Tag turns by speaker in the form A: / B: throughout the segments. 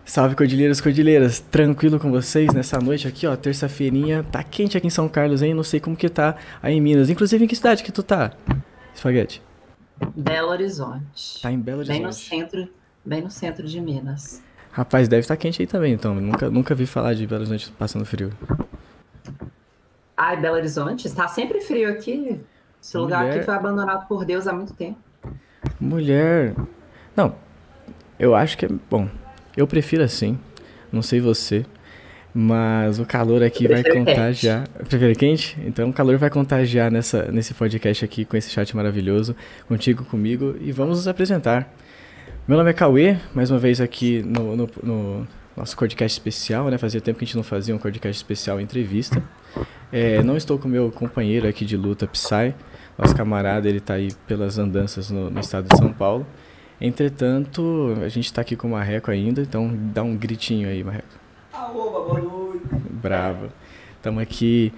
A: Salve, cordilheiros, cordilheiras, tranquilo com vocês nessa noite aqui, ó, terça-feirinha, tá quente aqui em São Carlos, hein, não sei como que tá aí em Minas, inclusive em que cidade que tu tá, Espaguete?
B: Belo Horizonte.
A: Tá em Belo
B: Bem no
A: Horizonte.
B: centro, bem no centro de Minas.
A: Rapaz, deve estar quente aí também, então, nunca vi falar de Belo Horizonte passando frio.
B: Ai, Belo Horizonte, está sempre frio aqui. Esse lugar aqui
A: Mulher,
B: foi abandonado por Deus há muito tempo.
A: mulher, não, eu acho que é, bom, eu prefiro assim, não sei você, mas o calor
B: Eu
A: aqui vai
B: prefiro quente.
A: contagiar. Prefere quente? Então o calor vai contagiar nesse podcast aqui, com esse chat maravilhoso, contigo, comigo, e vamos nos apresentar. Meu nome é Cauê, mais uma vez aqui no nosso podcast especial, né? Fazia tempo que a gente não fazia um podcast especial entrevista. Não estou com o meu companheiro aqui de luta, Psy, nosso camarada, ele tá aí pelas andanças no estado de São Paulo. Entretanto, a gente tá aqui com o Marreco ainda, então dá um gritinho aí, Marreco.
C: Aoba, boa noite.
A: Bravo. Estamos aqui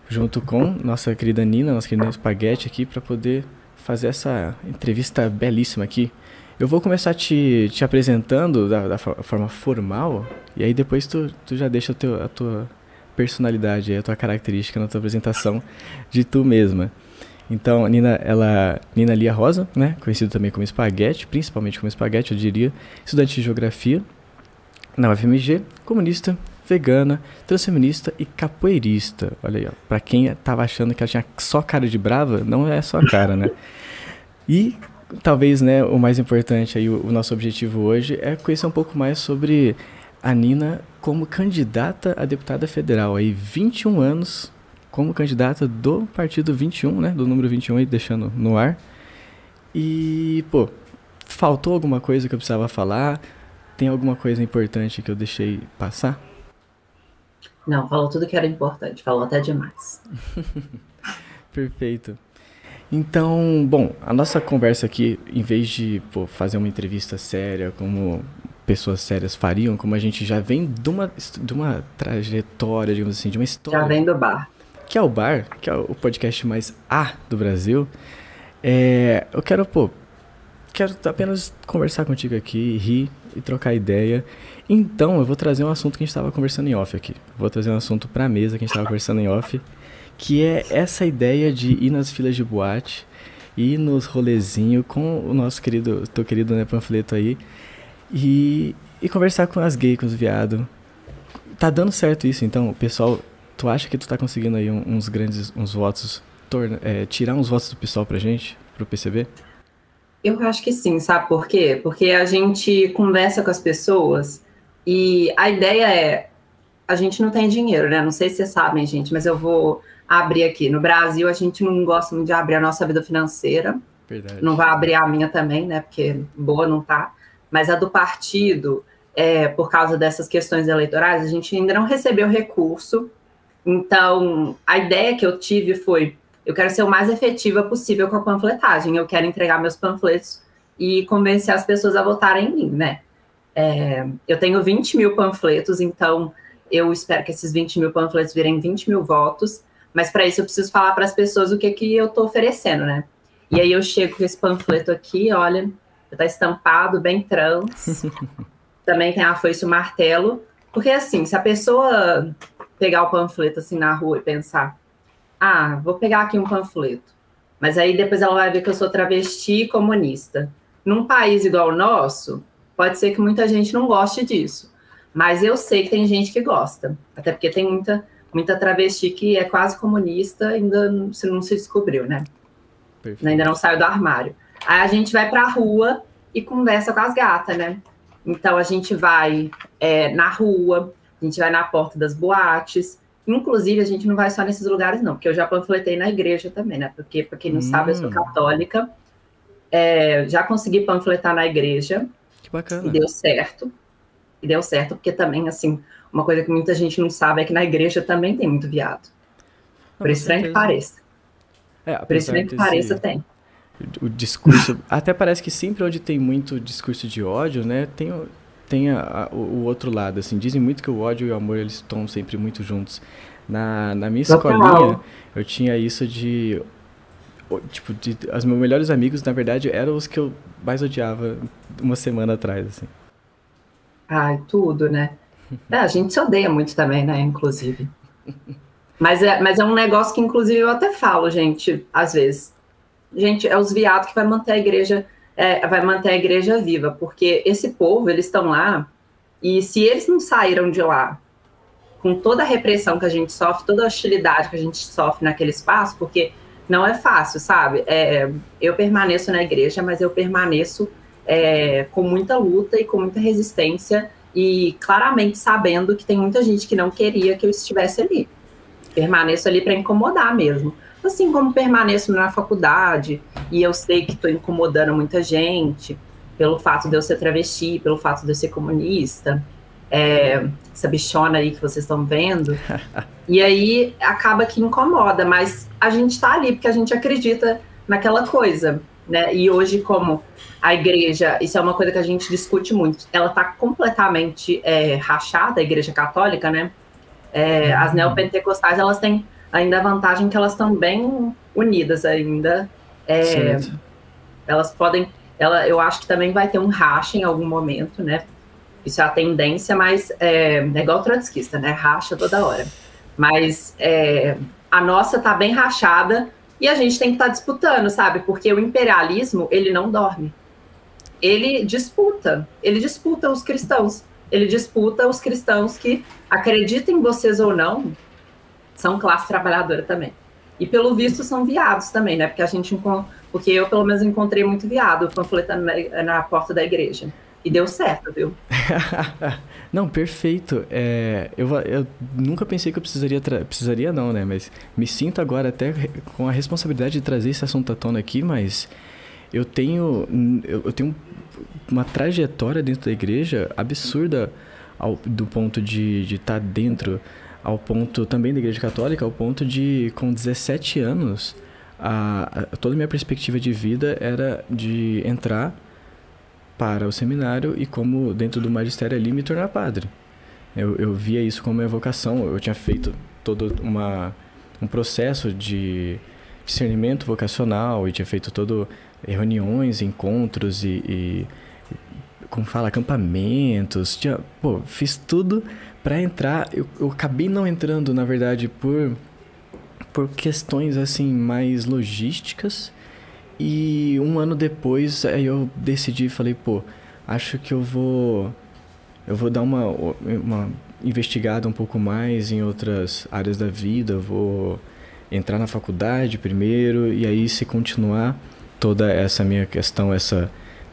A: junto com nossa querida Espaguete aqui para poder fazer essa entrevista belíssima aqui. Eu vou começar te apresentando da forma formal e aí depois tu já deixa a tua personalidade, a tua característica na tua apresentação de tu mesma. Então, Nina Lia Rosa, né, conhecido também como Espaguete, principalmente como Espaguete, eu diria, estudante de geografia, na UFMG, comunista, vegana, transfeminista e capoeirista. Olha aí, ó. Pra quem tava achando que ela tinha só cara de brava, não é só cara, né? E talvez, né, o mais importante aí, o nosso objetivo hoje é conhecer um pouco mais sobre a Nina como candidata a deputada federal. Aí, 21 anos como candidata do partido 21, né? Do número 21 aí, deixando no ar. E, pô, faltou alguma coisa que eu precisava falar? Tem alguma coisa importante que eu deixei passar?
B: Não, falou tudo que era importante, falou até demais.
A: Perfeito. Então, bom, a nossa conversa aqui, em vez de pô, fazer uma entrevista séria, como pessoas sérias fariam, como a gente já vem de uma trajetória, digamos assim, de uma
B: Já
A: história,
B: vem do bar.
A: que é o Bar, que é o podcast mais A do Brasil, eu quero apenas conversar contigo aqui, rir e trocar ideia. Então, eu vou trazer um assunto que a gente estava conversando em off aqui. Vou trazer um assunto para a mesa que a gente estava conversando em off, que é essa ideia de ir nas filas de boate, ir nos rolezinho com o nosso querido, teu querido, né, panfleto aí, e conversar com as gays, com os viados. Tá dando certo isso, então, pessoal, tu acha que tu tá conseguindo aí uns votos, tirar uns votos do pessoal pra gente, pro PCB?
B: Eu acho que sim, sabe por quê? Porque a gente conversa com as pessoas e a ideia é, a gente não tem dinheiro, né? Não sei se vocês sabem, gente, mas eu vou abrir aqui. No Brasil, a gente não gosta muito de abrir a nossa vida financeira. Não
A: Verdade.
B: vai abrir a minha também, né? Porque boa não tá. Mas a do partido, por causa dessas questões eleitorais, a gente ainda não recebeu recurso. Então, a ideia que eu tive foi, eu quero ser o mais efetiva possível com a panfletagem. Eu quero entregar meus panfletos e convencer as pessoas a votarem em mim, né? Eu tenho 20 mil panfletos, então eu espero que esses 20 mil panfletos virem 20 mil votos, mas para isso eu preciso falar para as pessoas o que eu estou oferecendo, né? E aí eu chego com esse panfleto aqui, olha, está estampado, bem trans, também tem a foice e o martelo, porque assim, se a pessoa pegar o panfleto assim na rua e pensar, ah, vou pegar aqui um panfleto, mas aí depois ela vai ver que eu sou travesti e comunista. Num país igual o nosso, pode ser que muita gente não goste disso, mas eu sei que tem gente que gosta, até porque tem muita travesti que é quase comunista, ainda não se descobriu, né? Ainda não
A: Perfeito.
B: saiu do armário. Aí a gente vai para a rua e conversa com as gatas, né? Então a gente vai na rua, a gente vai na porta das boates. Inclusive, a gente não vai só nesses lugares, não, porque eu já panfletei na igreja também, né? Porque, para quem não sabe, eu sou
A: Hum,
B: católica. Já consegui panfletar na igreja
A: que
B: e
A: bacana.
B: deu certo. E deu certo, porque também, assim, uma coisa que muita gente não sabe é que na igreja também tem muito viado.
A: Não,
B: Por
A: com
B: estranho que
A: certeza.
B: pareça. Por
A: Apesar
B: estranho que pareça,
A: desse
B: tem.
A: o discurso, até parece que sempre onde tem muito discurso de ódio, né, tem o outro lado, assim, dizem muito que o ódio e o amor eles estão sempre muito juntos. Na minha escolinha,
B: Total.
A: eu tinha isso tipo, os meus melhores amigos, na verdade, eram os que eu mais odiava uma semana atrás, assim.
B: Ai, tudo, né? A gente se odeia muito também, né? Inclusive. Mas é um negócio que, inclusive, eu até falo, gente, às vezes. Gente, é os viados que vai manter a igreja viva, porque esse povo, eles estão lá, e se eles não saíram de lá com toda a repressão que a gente sofre, toda a hostilidade que a gente sofre naquele espaço, porque não é fácil, sabe? Eu permaneço na igreja, mas eu permaneço com muita luta e com muita resistência, e claramente sabendo que tem muita gente que não queria que eu estivesse ali. Permaneço ali para incomodar mesmo. Assim como permaneço na faculdade, e eu sei que estou incomodando muita gente, pelo fato de eu ser travesti, pelo fato de eu ser comunista, essa bichona aí que vocês estão vendo. E aí acaba que incomoda, mas a gente está ali porque a gente acredita naquela coisa, né? E hoje, como a igreja, isso é uma coisa que a gente discute muito, ela está completamente rachada, a igreja católica, né? As neopentecostais, elas têm ainda a vantagem que elas estão bem unidas ainda. Elas podem... eu acho que também vai ter um racha em algum momento, né? Isso é a tendência, mas é igual trotskista, né? Racha toda hora. Mas a nossa tá bem rachada e a gente tem que estar disputando, sabe? Porque o imperialismo, ele não dorme. Ele disputa os cristãos. Ele disputa os cristãos que, acreditem vocês ou não, são classe trabalhadora também. E, pelo visto, são viados também, né? Porque eu, pelo menos, encontrei muito viado panfletando na porta da igreja. E deu certo, viu?
A: Não, perfeito. Eu nunca pensei que eu precisaria não, né? Mas me sinto agora até com a responsabilidade de trazer esse assunto à tona aqui, mas eu tenho uma trajetória dentro da igreja absurda do ponto de estar dentro, ao ponto também da igreja católica, ao ponto de, com 17 anos, toda a minha perspectiva de vida era de entrar para o seminário e, como dentro do magistério ali, me tornar padre. Eu via isso como minha vocação. Eu tinha feito todo um processo de discernimento vocacional e tinha feito reuniões, encontros e como fala, acampamentos. Fiz tudo para entrar. Eu acabei não entrando, na verdade, por questões assim mais logísticas. E um ano depois, aí eu decidi, falei, acho que eu vou dar uma investigada um pouco mais em outras áreas da vida, vou entrar na faculdade primeiro, e aí, se continuar toda essa minha questão,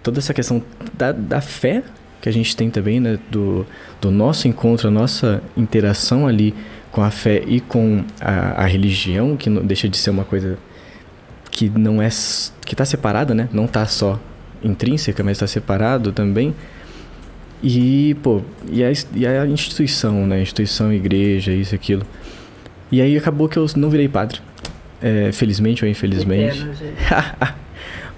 A: toda essa questão da fé que a gente tem também, né, do nosso encontro, a nossa interação ali com a fé e com a religião, que não deixa de ser uma coisa que não que está separada, né? Não está só intrínseca, mas está separado também. E a instituição, né? Instituição, igreja, isso, aquilo. E aí acabou que eu não virei padre. Felizmente ou infelizmente.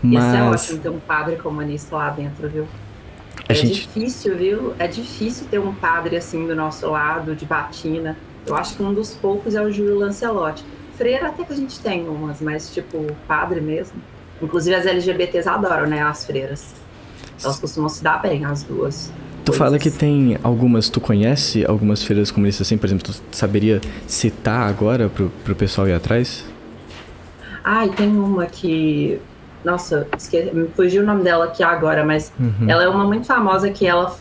B: Mas isso é ótimo ter um padre comunista lá dentro, viu? Difícil, viu? É difícil ter um padre assim do nosso lado, de batina. Eu acho que um dos poucos é o Júlio Lancelotti. Freira até que a gente tem umas, mas tipo, padre mesmo. Inclusive as LGBTs adoram, né, as freiras. Elas costumam se dar bem, as duas.
A: Tu fala que tem algumas, tu conhece algumas freiras comunistas assim, por exemplo, tu saberia citar agora pro pessoal ir atrás?
B: E tem uma que... Nossa, me fugiu o nome dela aqui agora, mas ela é uma muito famosa que ela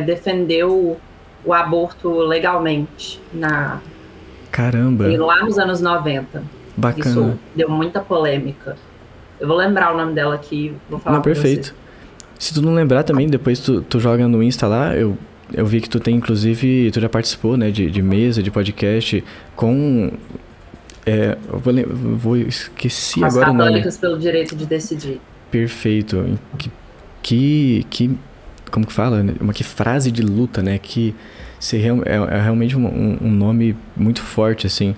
B: defendeu o aborto legalmente
A: Caramba!
B: Lá nos anos 90.
A: Bacana.
B: Isso deu muita polêmica. Eu vou lembrar o nome dela aqui, vou falar.
A: Não, perfeito. Se tu não lembrar também, depois tu joga no Insta lá, eu vi que tu tem, inclusive, tu já participou, né, de mesa, de podcast com... eu esqueci
B: As
A: agora o nome.
B: Católicas pelo Direito de Decidir.
A: Perfeito. Como que fala? Que frase de luta, né? Que é realmente um nome muito forte, assim.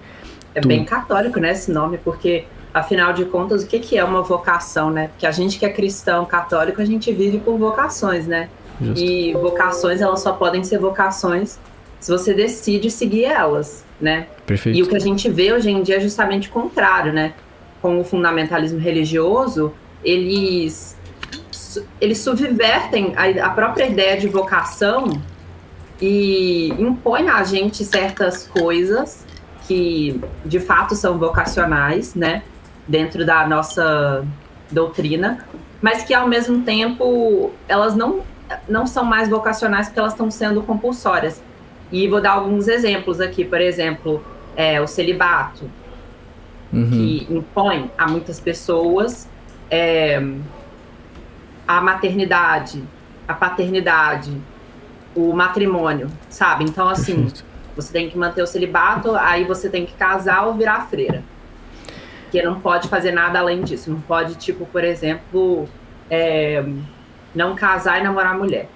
B: Bem católico, né, esse nome, porque, afinal de contas, o que é uma vocação, né? Porque a gente que é cristão, católico, a gente vive por vocações, né?
A: Justo.
B: E vocações, elas só podem ser vocações se você decide seguir elas, né?
A: Perfeito.
B: E o que a gente vê hoje em dia é justamente o contrário, né? Com o fundamentalismo religioso, eles subvertem a própria ideia de vocação e impõe a gente certas coisas que de fato são vocacionais, né, dentro da nossa doutrina, mas que ao mesmo tempo elas não são mais vocacionais porque elas estão sendo compulsórias. E vou dar alguns exemplos aqui, por exemplo, o celibato, que impõe a muitas pessoas a maternidade, a paternidade, o matrimônio, sabe? Então, assim, perfeito. Você tem que manter o celibato, aí você tem que casar ou virar freira. Porque não pode fazer nada além disso. Não pode, tipo, por exemplo, não casar e namorar mulher.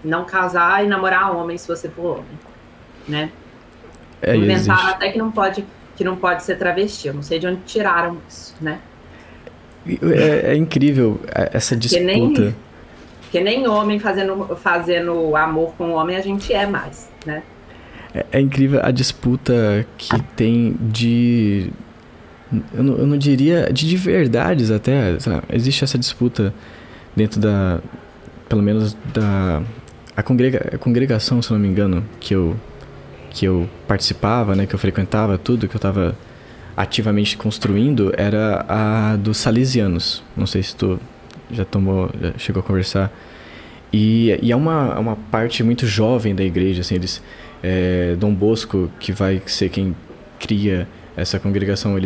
B: Não casar e namorar homem se você for homem, né? Inventaram até que não pode ser travesti. Eu não sei de onde tiraram isso, né?
A: É incrível essa disputa.
B: Que nem homem fazendo amor com homem a gente é mais, né?
A: É incrível a disputa que tem de... Eu não diria de verdades até. Sei lá, existe essa disputa dentro da... Pelo menos da... A congregação, se não me engano, que eu participava, né? Que eu frequentava, tudo que eu estava ativamente construindo, era a dos salesianos. Não sei se tu já chegou a conversar. E é uma parte muito jovem da igreja, assim, eles... Dom Bosco, que vai ser quem cria essa congregação,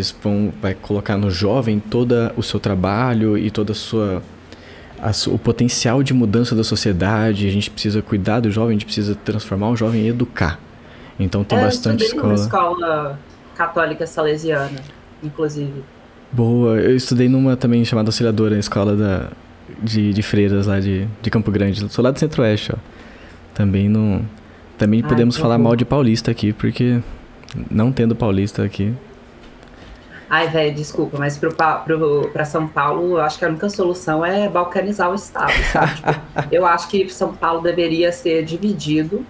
A: vai colocar no jovem todo o seu trabalho e toda o potencial de mudança da sociedade. A gente precisa cuidar do jovem, a gente precisa transformar o jovem e educar. Então tem bastante escola.
B: Eu estudei numa escola católica salesiana, inclusive.
A: Boa, eu estudei numa também chamada Auxiliadora, na escola de freiras lá de Campo Grande. Sou lá do Centro-Oeste, ó. Também podemos falar mal de paulista aqui, porque não tendo paulista aqui...
B: Ai, velho, desculpa, mas pra São Paulo, eu acho que a única solução é balcanizar o estado, sabe? Tipo, eu acho que São Paulo deveria ser dividido,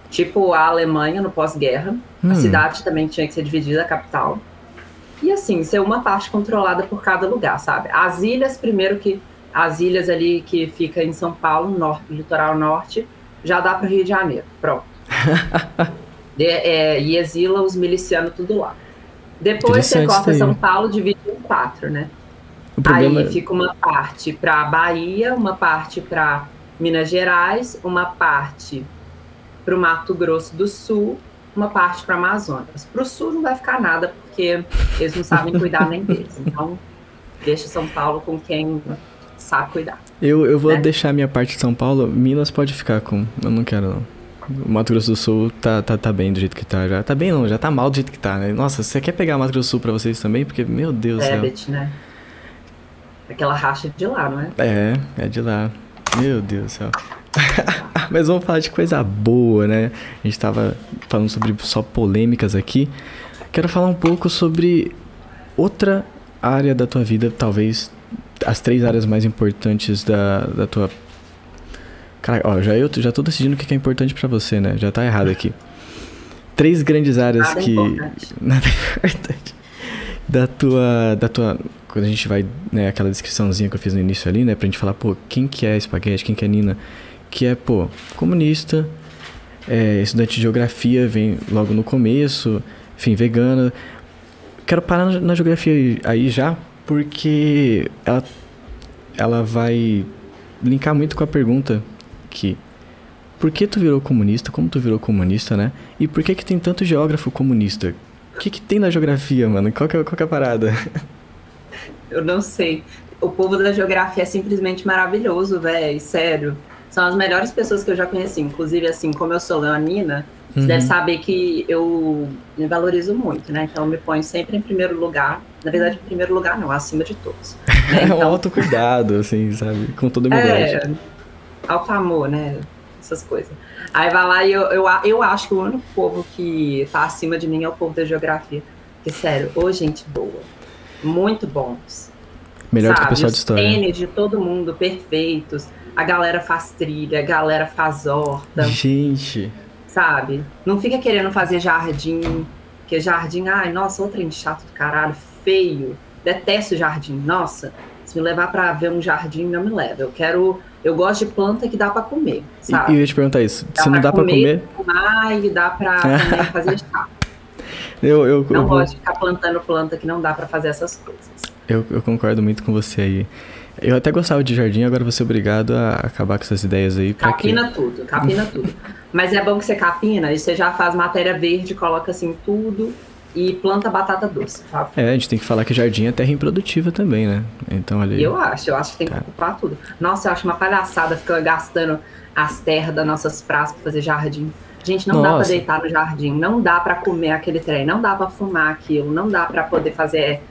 B: tipo a Alemanha no pós-guerra. A cidade também tinha que ser dividida, a capital. E assim, ser uma parte controlada por cada lugar, sabe? As ilhas ali que fica em São Paulo, litoral norte, já dá para o Rio de Janeiro, pronto. E exila os milicianos tudo lá. Depois você corta São Paulo, divide em 4, né? Aí fica uma parte para Bahia, uma parte para Minas Gerais, uma parte para o Mato Grosso do Sul, uma parte para Amazonas. Para o Sul não vai ficar nada, porque eles não sabem cuidar nem deles. Então, deixa São Paulo com quem sabe cuidar.
A: Eu vou deixar a minha parte de São Paulo. Minas pode ficar com... Eu não quero, não. O Mato Grosso do Sul tá bem do jeito que tá. Já tá bem, não. Já tá mal do jeito que tá, né? Nossa, você quer pegar o Mato Grosso do Sul pra vocês também? Porque, meu Deus do céu.
B: Né? Aquela racha de lá, não é?
A: É de lá. Meu Deus do céu. Mas vamos falar de coisa boa, né? A gente tava falando sobre só polêmicas aqui. Quero falar um pouco sobre outra área da tua vida, talvez... As 3 áreas mais importantes da tua... Cara, ó, eu já tô decidindo o que é importante pra você, né? Já tá errado aqui. 3 grandes áreas
B: Nada
A: que...
B: importante.
A: Nada importante. Da tua... Quando a gente vai, né, aquela descriçãozinha que eu fiz no início ali, né? Pra gente falar, pô, quem que é Espaguete, quem que é Nina? Que é, pô, comunista, estudante de geografia, vem logo no começo, enfim, vegana. Quero parar na geografia aí já, porque ela vai linkar muito com a pergunta que... Por que tu virou comunista? Como tu virou comunista, né? E por que tem tanto geógrafo comunista? O que tem na geografia, mano? Qual que é a parada?
B: Eu não sei. O povo da geografia é simplesmente maravilhoso, velho. Sério. São as melhores pessoas que eu já conheci. Inclusive, assim, como eu sou leonina, você deve saber que eu me valorizo muito, né? Então, eu me ponho sempre em primeiro lugar. Na verdade, em primeiro lugar não, acima de todos. Né? Então,
A: é um autocuidado, assim, sabe? Com toda humildade.
B: Alto amor, né? Essas coisas. Aí vai lá e eu acho que o único povo que tá acima de mim é o povo da geografia. Porque, sério, gente boa. Muito bons.
A: Melhor que o pessoal de história.
B: Os tênis de todo mundo, perfeitos. A galera faz trilha, a galera faz horta.
A: Gente.
B: Sabe? Não fica querendo fazer jardim. Porque jardim, ai, nossa, outro trem chato do caralho, feio. Detesto jardim. Nossa, se me levar pra ver um jardim, não me leva. Eu quero Eu gosto de planta que dá pra comer, sabe?
A: E eu ia te perguntar isso. Se não dá pra comer...
B: Fumar e dá pra também fazer chá.
A: Eu
B: gosto de ficar plantando planta que não dá pra fazer essas coisas.
A: Eu concordo muito com você aí. Eu até gostava de jardim, agora vou ser obrigado a acabar com essas ideias aí.
B: Capina tudo. Mas é bom que você capina e você já faz matéria verde, coloca assim tudo e planta batata doce, sabe?
A: A gente tem que falar que jardim é terra improdutiva também, né? Então ali...
B: Eu acho que tem que ocupar tudo. Nossa, eu acho uma palhaçada ficar gastando as terras das nossas praças pra fazer jardim. Gente, não dá pra deitar no jardim, não dá pra comer aquele trem, não dá pra fumar aquilo, não dá pra poder fazer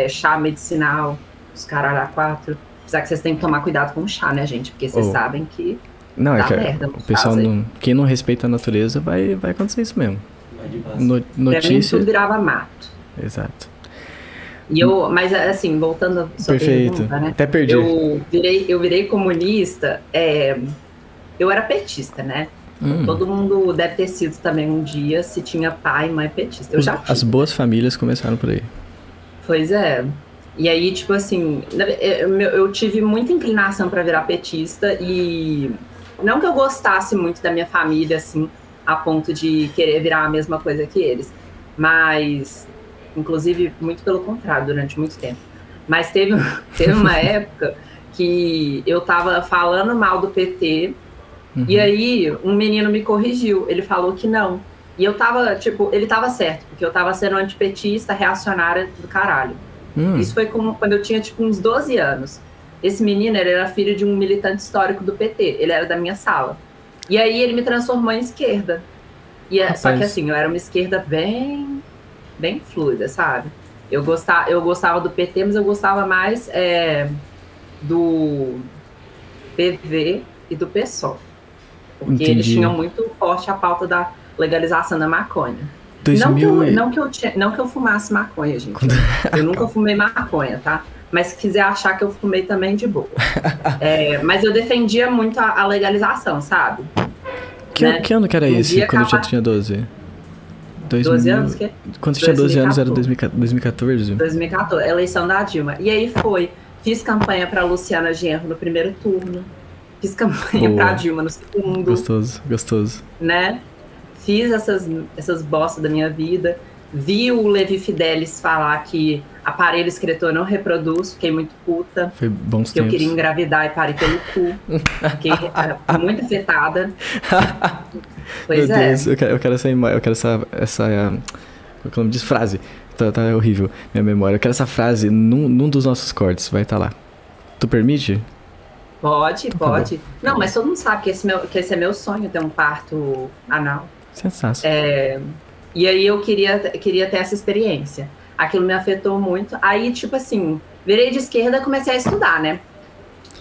B: chá medicinal, os caralho a quatro. Apesar que vocês têm que tomar cuidado com o chá, né, gente? Porque vocês sabem que
A: não,
B: dá merda.
A: O pessoal, quem não respeita a natureza, vai acontecer isso mesmo.
B: Pra mim, tudo virava mato.
A: Exato.
B: Mas assim, voltando à sua pergunta, né?
A: Até perdi.
B: Eu virei comunista, eu era petista, né? Todo mundo deve ter sido também um dia, se tinha pai e mãe petista.
A: As boas famílias começaram por aí.
B: Pois é. E aí, tipo assim, eu tive muita inclinação pra virar petista e não que eu gostasse muito da minha família, assim, a ponto de querer virar a mesma coisa que eles, mas, inclusive, muito pelo contrário, durante muito tempo. Mas teve uma época que eu tava falando mal do PT, e aí um menino me corrigiu, ele falou que não. E eu tava, tipo, ele tava certo, porque eu tava sendo antipetista, reacionária do caralho. Isso foi quando eu tinha, tipo, uns 12 anos. Esse menino, ele era filho de um militante histórico do PT. Ele era da minha sala. E aí ele me transformou em esquerda. Só que assim, eu era uma esquerda bem fluida, sabe? Eu gostava do PT, mas eu gostava mais do PV e do PSOL. Porque
A: Entendi.
B: Eles tinham muito forte a pauta da legalização da maconha. Não que eu fumasse maconha, gente. Eu nunca fumei maconha, tá? Mas se quiser achar que eu fumei também, de boa. Mas eu defendia muito a legalização, sabe?
A: Que ano que era esse, quando eu tinha 12?
B: 12 anos?
A: Quando você tinha 12 anos, era 2014?
B: 2014, eleição da Dilma. E aí fiz campanha pra Luciana Genro no primeiro turno. Fiz campanha pra Dilma no segundo.
A: Gostoso.
B: Né? Fiz essas bostas da minha vida. Vi o Levi Fidelis falar que aparelho excretor não reproduz. Fiquei muito puta.
A: Foi bons tempos.
B: Eu queria engravidar e parei pelo cu. Fiquei muito afetada. Pois
A: Meu Deus, eu quero essa qual é o nome disso? Frase. Tá horrível minha memória. Eu quero essa frase num dos nossos cortes. Vai estar lá. Tu permite?
B: Pode. Não, mas todo mundo sabe que esse é meu sonho, ter um parto anal.
A: Sensacional.
B: E aí eu queria ter essa experiência. Aquilo me afetou muito. Aí, tipo assim, virei de esquerda e comecei a estudar, né?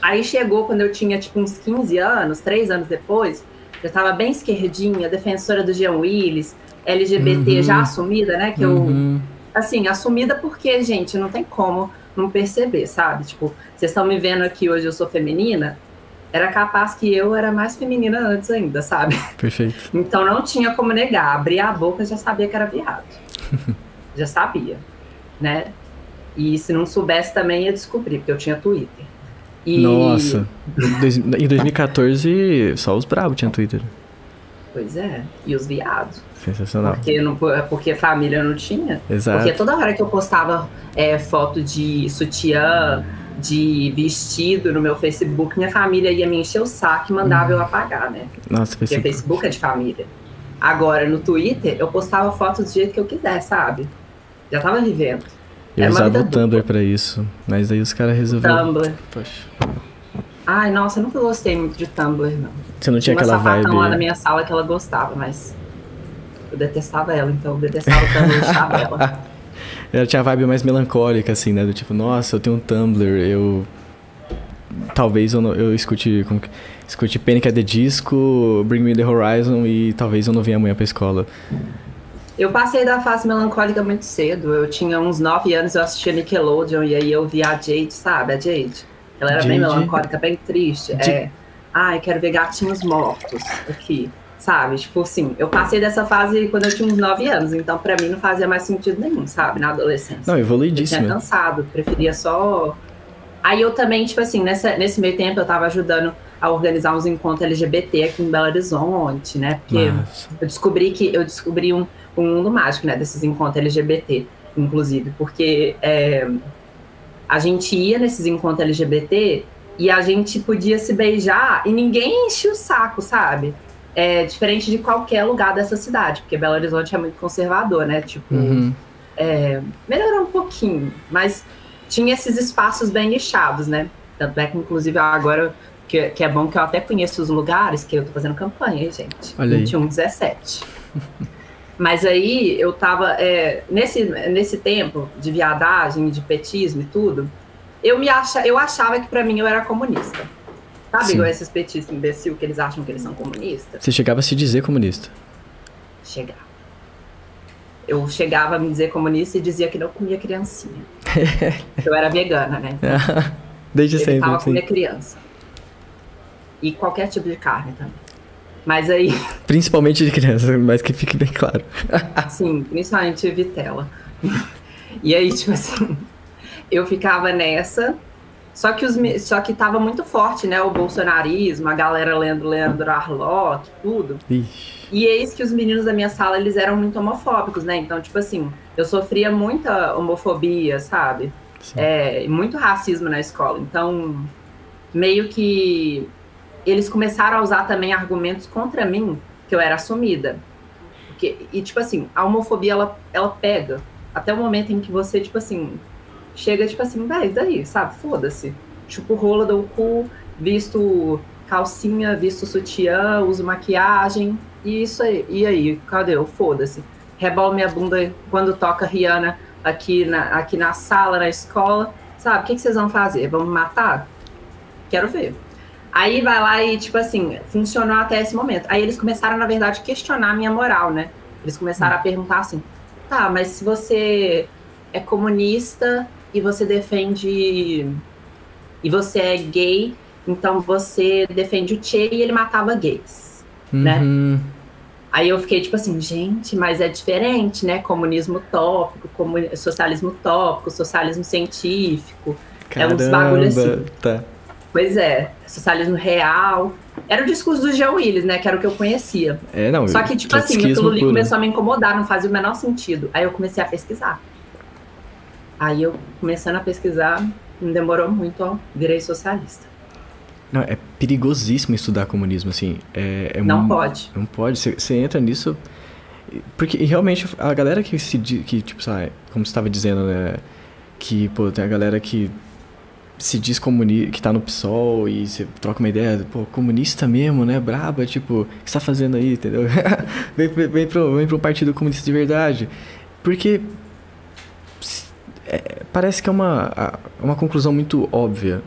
B: Aí chegou quando eu tinha, tipo, uns 15 anos, 3 anos depois, eu tava bem esquerdinha, defensora do Jean Willis, LGBT já assumida, né? Que eu, assim, assumida porque, gente, não tem como não perceber, sabe? Tipo, vocês estão me vendo aqui hoje, eu sou feminina, era capaz que eu era mais feminina antes ainda, sabe?
A: Perfeito.
B: Então não tinha como negar, abria a boca já sabia que era viado. Já sabia, né? E se não soubesse também ia descobrir, porque eu tinha Twitter.
A: Nossa, em 2014 só os bravos tinham Twitter.
B: Pois é, e os viados.
A: Sensacional.
B: Porque família não tinha.
A: Exato.
B: Porque toda hora que eu postava foto de sutiã, de vestido no meu Facebook, minha família ia me encher o saco e mandava eu apagar, né?
A: Nossa,
B: porque Facebook é de família. Agora, no Twitter, eu postava foto do jeito que eu quiser, sabe? Já tava vivendo.
A: Eu usava o Tumblr pra isso, mas aí os caras resolveram...
B: Tumblr.
A: Poxa.
B: Ai, nossa, eu nunca gostei muito de Tumblr, não.
A: Você não tinha aquela vibe...
B: Tinha uma lá na minha sala que ela gostava, mas eu detestava ela, então eu detestava o Tumblr e chava ela.
A: Ela tinha a vibe mais melancólica, assim, né? Do tipo, nossa, eu tenho um Tumblr, talvez eu escute Panic! At the Disco, Bring Me The Horizon e talvez eu não venha amanhã pra escola.
B: Eu passei da fase melancólica muito cedo. Eu tinha uns 9 anos, eu assistia Nickelodeon e aí eu via a Jade, sabe? A Jade. Ela era bem melancólica, bem triste. Ai, quero ver gatinhos mortos aqui, sabe? Tipo assim, eu passei dessa fase quando eu tinha uns 9 anos, então pra mim não fazia mais sentido nenhum, sabe? Na adolescência.
A: Não, evoluidíssimo.
B: Eu tinha cansado, preferia só... Aí eu também, tipo assim, nesse meio tempo eu tava ajudando a organizar uns encontros LGBT aqui em Belo Horizonte, né? Porque
A: Nossa.
B: eu descobri um mundo mágico, né? Desses encontros LGBT, inclusive, porque a gente ia nesses encontros LGBT e a gente podia se beijar e ninguém enchia o saco, sabe? Diferente de qualquer lugar dessa cidade, porque Belo Horizonte é muito conservador, né? Tipo, melhorou um pouquinho, mas tinha esses espaços bem nichados, né? Tanto é que, inclusive, agora, que é bom que eu até conheço os lugares, que eu tô fazendo campanha, hein, gente?
A: Olha aí.
B: 21, 17. Mas aí, eu tava... nesse tempo de viadagem, de petismo e tudo, eu achava que, pra mim, eu era comunista. Sabe,
A: Sim.
B: igual esses petistas imbecil que eles acham que eles são comunistas?
A: Você chegava a se dizer comunista.
B: Chegava. Eu chegava a me dizer comunista e dizia que não comia criancinha. Eu era vegana, né?
A: Desde
B: Eu
A: sempre.
B: evitava
A: Sim.
B: comer criança. E qualquer tipo de carne também. Mas aí,
A: Principalmente de criança, mas que fique bem claro.
B: sim, principalmente vitela. E aí, tipo assim, eu ficava nessa. Só que tava muito forte, né? O bolsonarismo, a galera lendo Leandro Arlock, tudo.
A: Ixi.
B: E eis que os meninos da minha sala, eles eram muito homofóbicos, né? Então, tipo assim, eu sofria muita homofobia, sabe? Muito racismo na escola. Então, meio que eles começaram a usar também argumentos contra mim, que eu era assumida. E, tipo assim, a homofobia, ela pega até o momento em que você, tipo assim, chega, tipo assim, velho, daí, sabe? Foda-se. Chupo rola, dou o cu, visto calcinha, visto sutiã, uso maquiagem, e isso aí. E aí, cadê eu? Foda-se. Rebolo minha bunda quando toca Rihanna aqui na sala, na escola. Sabe, o que vocês vão fazer? Vão me matar? Quero ver. Aí vai lá e, tipo assim, funcionou até esse momento. Aí eles começaram, na verdade, a questionar a minha moral, né? Eles começaram a perguntar assim, tá, mas se você é comunista e você defende... e você é gay, então você defende o Che e ele matava gays, né? Aí eu fiquei tipo assim, gente, mas é diferente, né? Comunismo utópico, socialismo utópico, socialismo científico.
A: Caramba,
B: uns bagulho assim.
A: Tá.
B: Pois é, socialismo real. Era o discurso do Jean Willis, né? Que era o que eu conhecia.
A: Não,
B: só que, tipo assim, aquilo ali começou a me incomodar, não fazia o menor sentido. Aí eu comecei a pesquisar. Aí eu, começando a pesquisar, não demorou muito, ó, virei socialista.
A: Não, é perigosíssimo estudar comunismo, assim.
B: Não pode.
A: Não pode. Você entra nisso... Porque realmente a galera que tipo, sabe, como você estava dizendo, né? Que, pô, tem a galera que se diz comunista, que tá no PSOL e você troca uma ideia, pô, comunista mesmo, né? Braba, tipo, o que você tá fazendo aí, entendeu? vem pra um partido comunista de verdade. Porque... parece que é uma conclusão muito óbvia.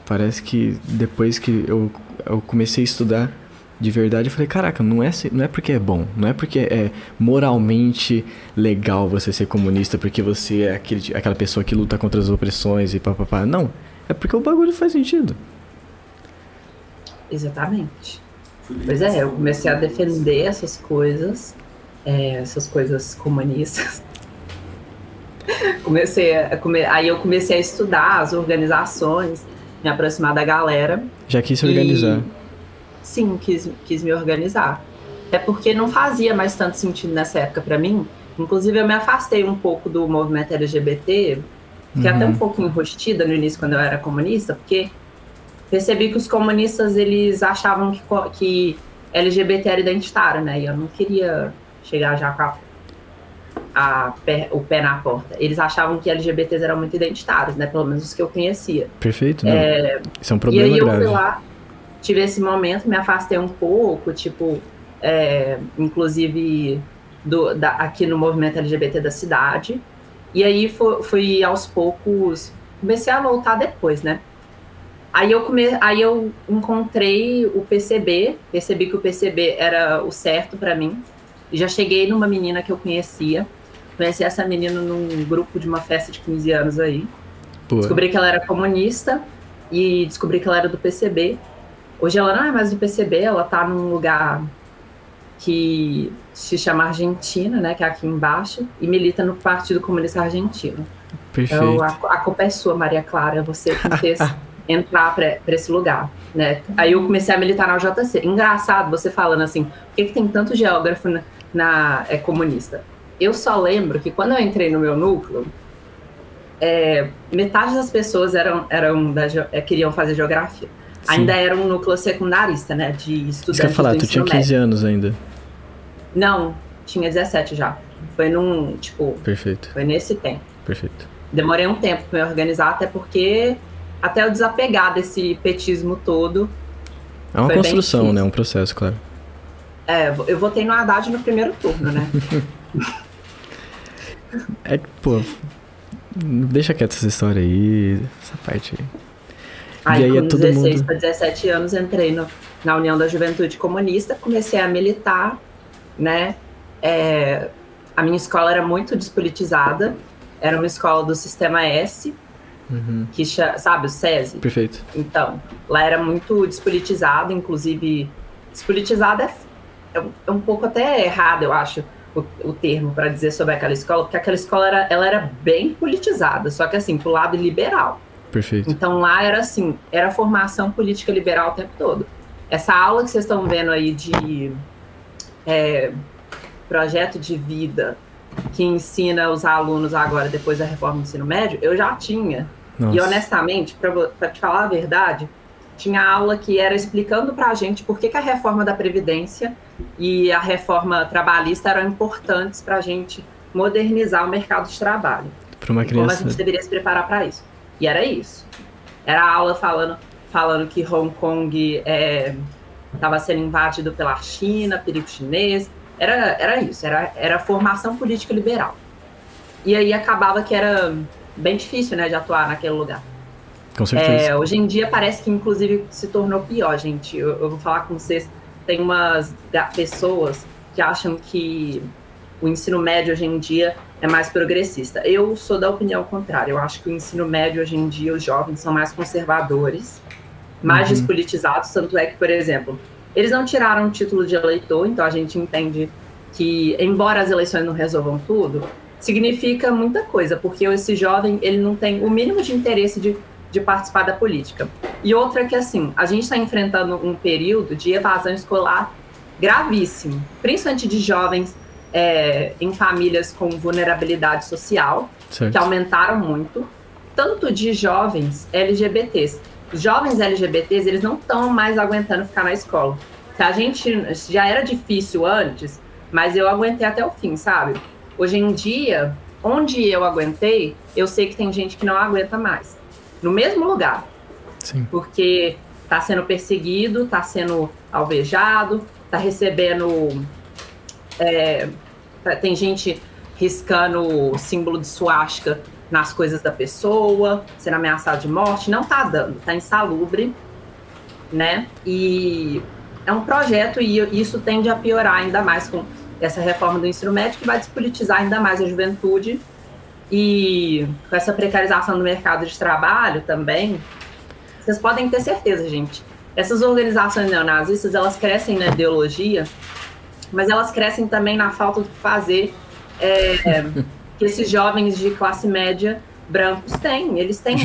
A: Parece que depois que eu comecei a estudar de verdade, eu falei, caraca, não é porque é bom, não é porque é moralmente legal você ser comunista, porque você é aquela pessoa que luta contra as opressões e papapá. Não, é porque o bagulho faz sentido.
B: Exatamente. Pois é, eu comecei a defender essas coisas comunistas. Aí eu comecei a estudar as organizações, me aproximar da galera.
A: Já quis se organizar.
B: Sim, quis me organizar. Até porque não fazia mais tanto sentido nessa época pra mim. Inclusive, eu me afastei um pouco do movimento LGBT. Fiquei até um pouco enrostida no início, quando eu era comunista, porque percebi que os comunistas, eles achavam que LGBT era identitário, né? E eu não queria chegar já com o pé na porta. Eles achavam que LGBTs eram muito identitários, né? Pelo menos os que eu conhecia.
A: Perfeito, né? Isso é um problema grave.
B: E aí eu fui lá, tive esse momento, me afastei um pouco, tipo, inclusive aqui no movimento LGBT da cidade. E aí fui aos poucos, comecei a voltar depois, né? Aí eu encontrei o PCB, percebi que o PCB era o certo pra mim. E já cheguei numa menina que eu conheci essa menina num grupo de uma festa de 15 anos aí. Pô. Descobri que ela era comunista e descobri que ela era do PCB. Hoje ela não é mais do PCB, ela tá num lugar que se chama Argentina, né, que é aqui embaixo, e milita no Partido Comunista Argentino.
A: Perfeito.
B: Então a culpa é sua, Maria Clara, você que fez entrar para esse lugar, né? Aí eu comecei a militar na UJC. Engraçado você falando assim, por que tem tanto geógrafo comunista? Eu só lembro que quando eu entrei no meu núcleo, metade das pessoas queriam fazer geografia. Sim. Ainda era um núcleo secundarista, né? De estudantes.
A: Isso que eu ia falar, tu tinha 15 anos ainda?
B: Não, tinha 17 já. Foi
A: Perfeito.
B: Foi nesse tempo.
A: Perfeito.
B: Demorei um tempo para me organizar, até eu desapegar desse petismo todo.
A: É uma construção, né? Um processo, claro.
B: Eu votei no Haddad no primeiro turno, né?
A: Deixa quieto essa história aí, essa parte aí.
B: Aí com 16 para 17 anos, entrei na União da Juventude Comunista, comecei a militar, né? A minha escola era muito despolitizada, era uma escola do Sistema S, que sabe, o SESI?
A: Perfeito.
B: Então, lá era muito despolitizado, inclusive, despolitizada é um pouco até errado, eu acho, o termo para dizer sobre aquela escola, porque aquela escola ela era bem politizada, só que assim, pro lado liberal.
A: Perfeito.
B: Então lá era formação política liberal o tempo todo. Essa aula que vocês estão vendo aí de projeto de vida, que ensina os alunos agora, depois da reforma do ensino médio, eu já tinha. Nossa. E honestamente, para te falar a verdade, tinha aula que era explicando para a gente por que a reforma da Previdência e a reforma trabalhista eram importantes para a gente modernizar o mercado de trabalho.
A: Para uma criança.
B: Como a gente deveria se preparar para isso. E era isso. Era a aula falando que Hong Kong estava sendo invadido pela China, perigo chinês. Era isso, era formação política liberal. E aí acabava que era bem difícil, né, de atuar naquele lugar.
A: Com certeza.
B: Hoje em dia parece que, inclusive, se tornou pior, gente. Eu vou falar com vocês, tem umas pessoas que acham que o ensino médio hoje em dia é mais progressista. Eu sou da opinião contrária. Eu acho que o ensino médio hoje em dia, os jovens são mais conservadores, mais despolitizados, tanto é que, por exemplo, eles não tiraram o título de eleitor, então a gente entende que, embora as eleições não resolvam tudo, significa muita coisa, porque esse jovem, ele não tem o mínimo de interesse de participar da política. E outra que, assim, a gente está enfrentando um período de evasão escolar gravíssimo, principalmente de jovens em famílias com vulnerabilidade social,
A: certo,
B: que aumentaram muito, tanto de jovens LGBTs. Os jovens LGBTs, eles não estão mais aguentando ficar na escola. A gente já era difícil antes, mas eu aguentei até o fim, sabe? Hoje em dia, onde eu aguentei, eu sei que tem gente que não aguenta mais. No mesmo lugar.
A: Sim.
B: Porque está sendo perseguido, está sendo alvejado, está recebendo... tem gente riscando o símbolo de suástica nas coisas da pessoa, sendo ameaçado de morte. Não está dando, está insalubre, né? E é um projeto e isso tende a piorar ainda mais com essa reforma do ensino médio, que vai despolitizar ainda mais a juventude. E com essa precarização do mercado de trabalho também, vocês podem ter certeza, gente, essas organizações neonazistas, elas crescem na ideologia, mas elas crescem também na falta do que fazer que esses jovens de classe média brancos têm. Eles têm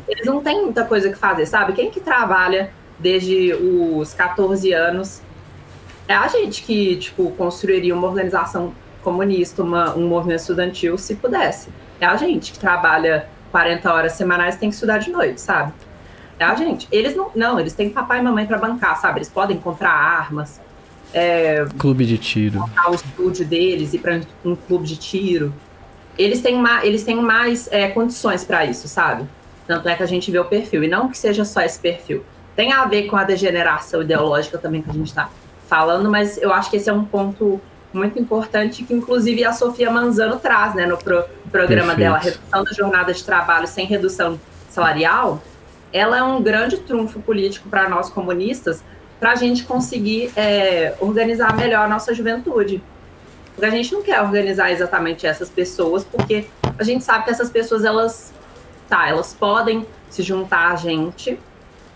B: eles não têm muita coisa que fazer, sabe? Quem que trabalha desde os 14 anos é a gente que, tipo, construiria uma organização comunista, um movimento estudantil, se pudesse. É a gente que trabalha 40 horas semanais e tem que estudar de noite, sabe? É a gente. Eles não, eles têm papai e mamãe para bancar, sabe? Eles podem comprar armas,
A: clube de tiro,
B: montar o estúdio deles, ir para um clube de tiro. Eles têm mais condições para isso, sabe? Tanto é que a gente vê o perfil, e não que seja só esse perfil. Tem a ver com a degeneração ideológica também que a gente está falando, mas eu acho que esse é um ponto muito importante que, inclusive, a Sofia Manzano traz, né, no programa dela, a redução da jornada de trabalho sem redução salarial. Ela é um grande trunfo político para nós comunistas, para a gente conseguir organizar melhor a nossa juventude. Porque a gente não quer organizar exatamente essas pessoas, porque a gente sabe que essas pessoas, elas podem se juntar a gente,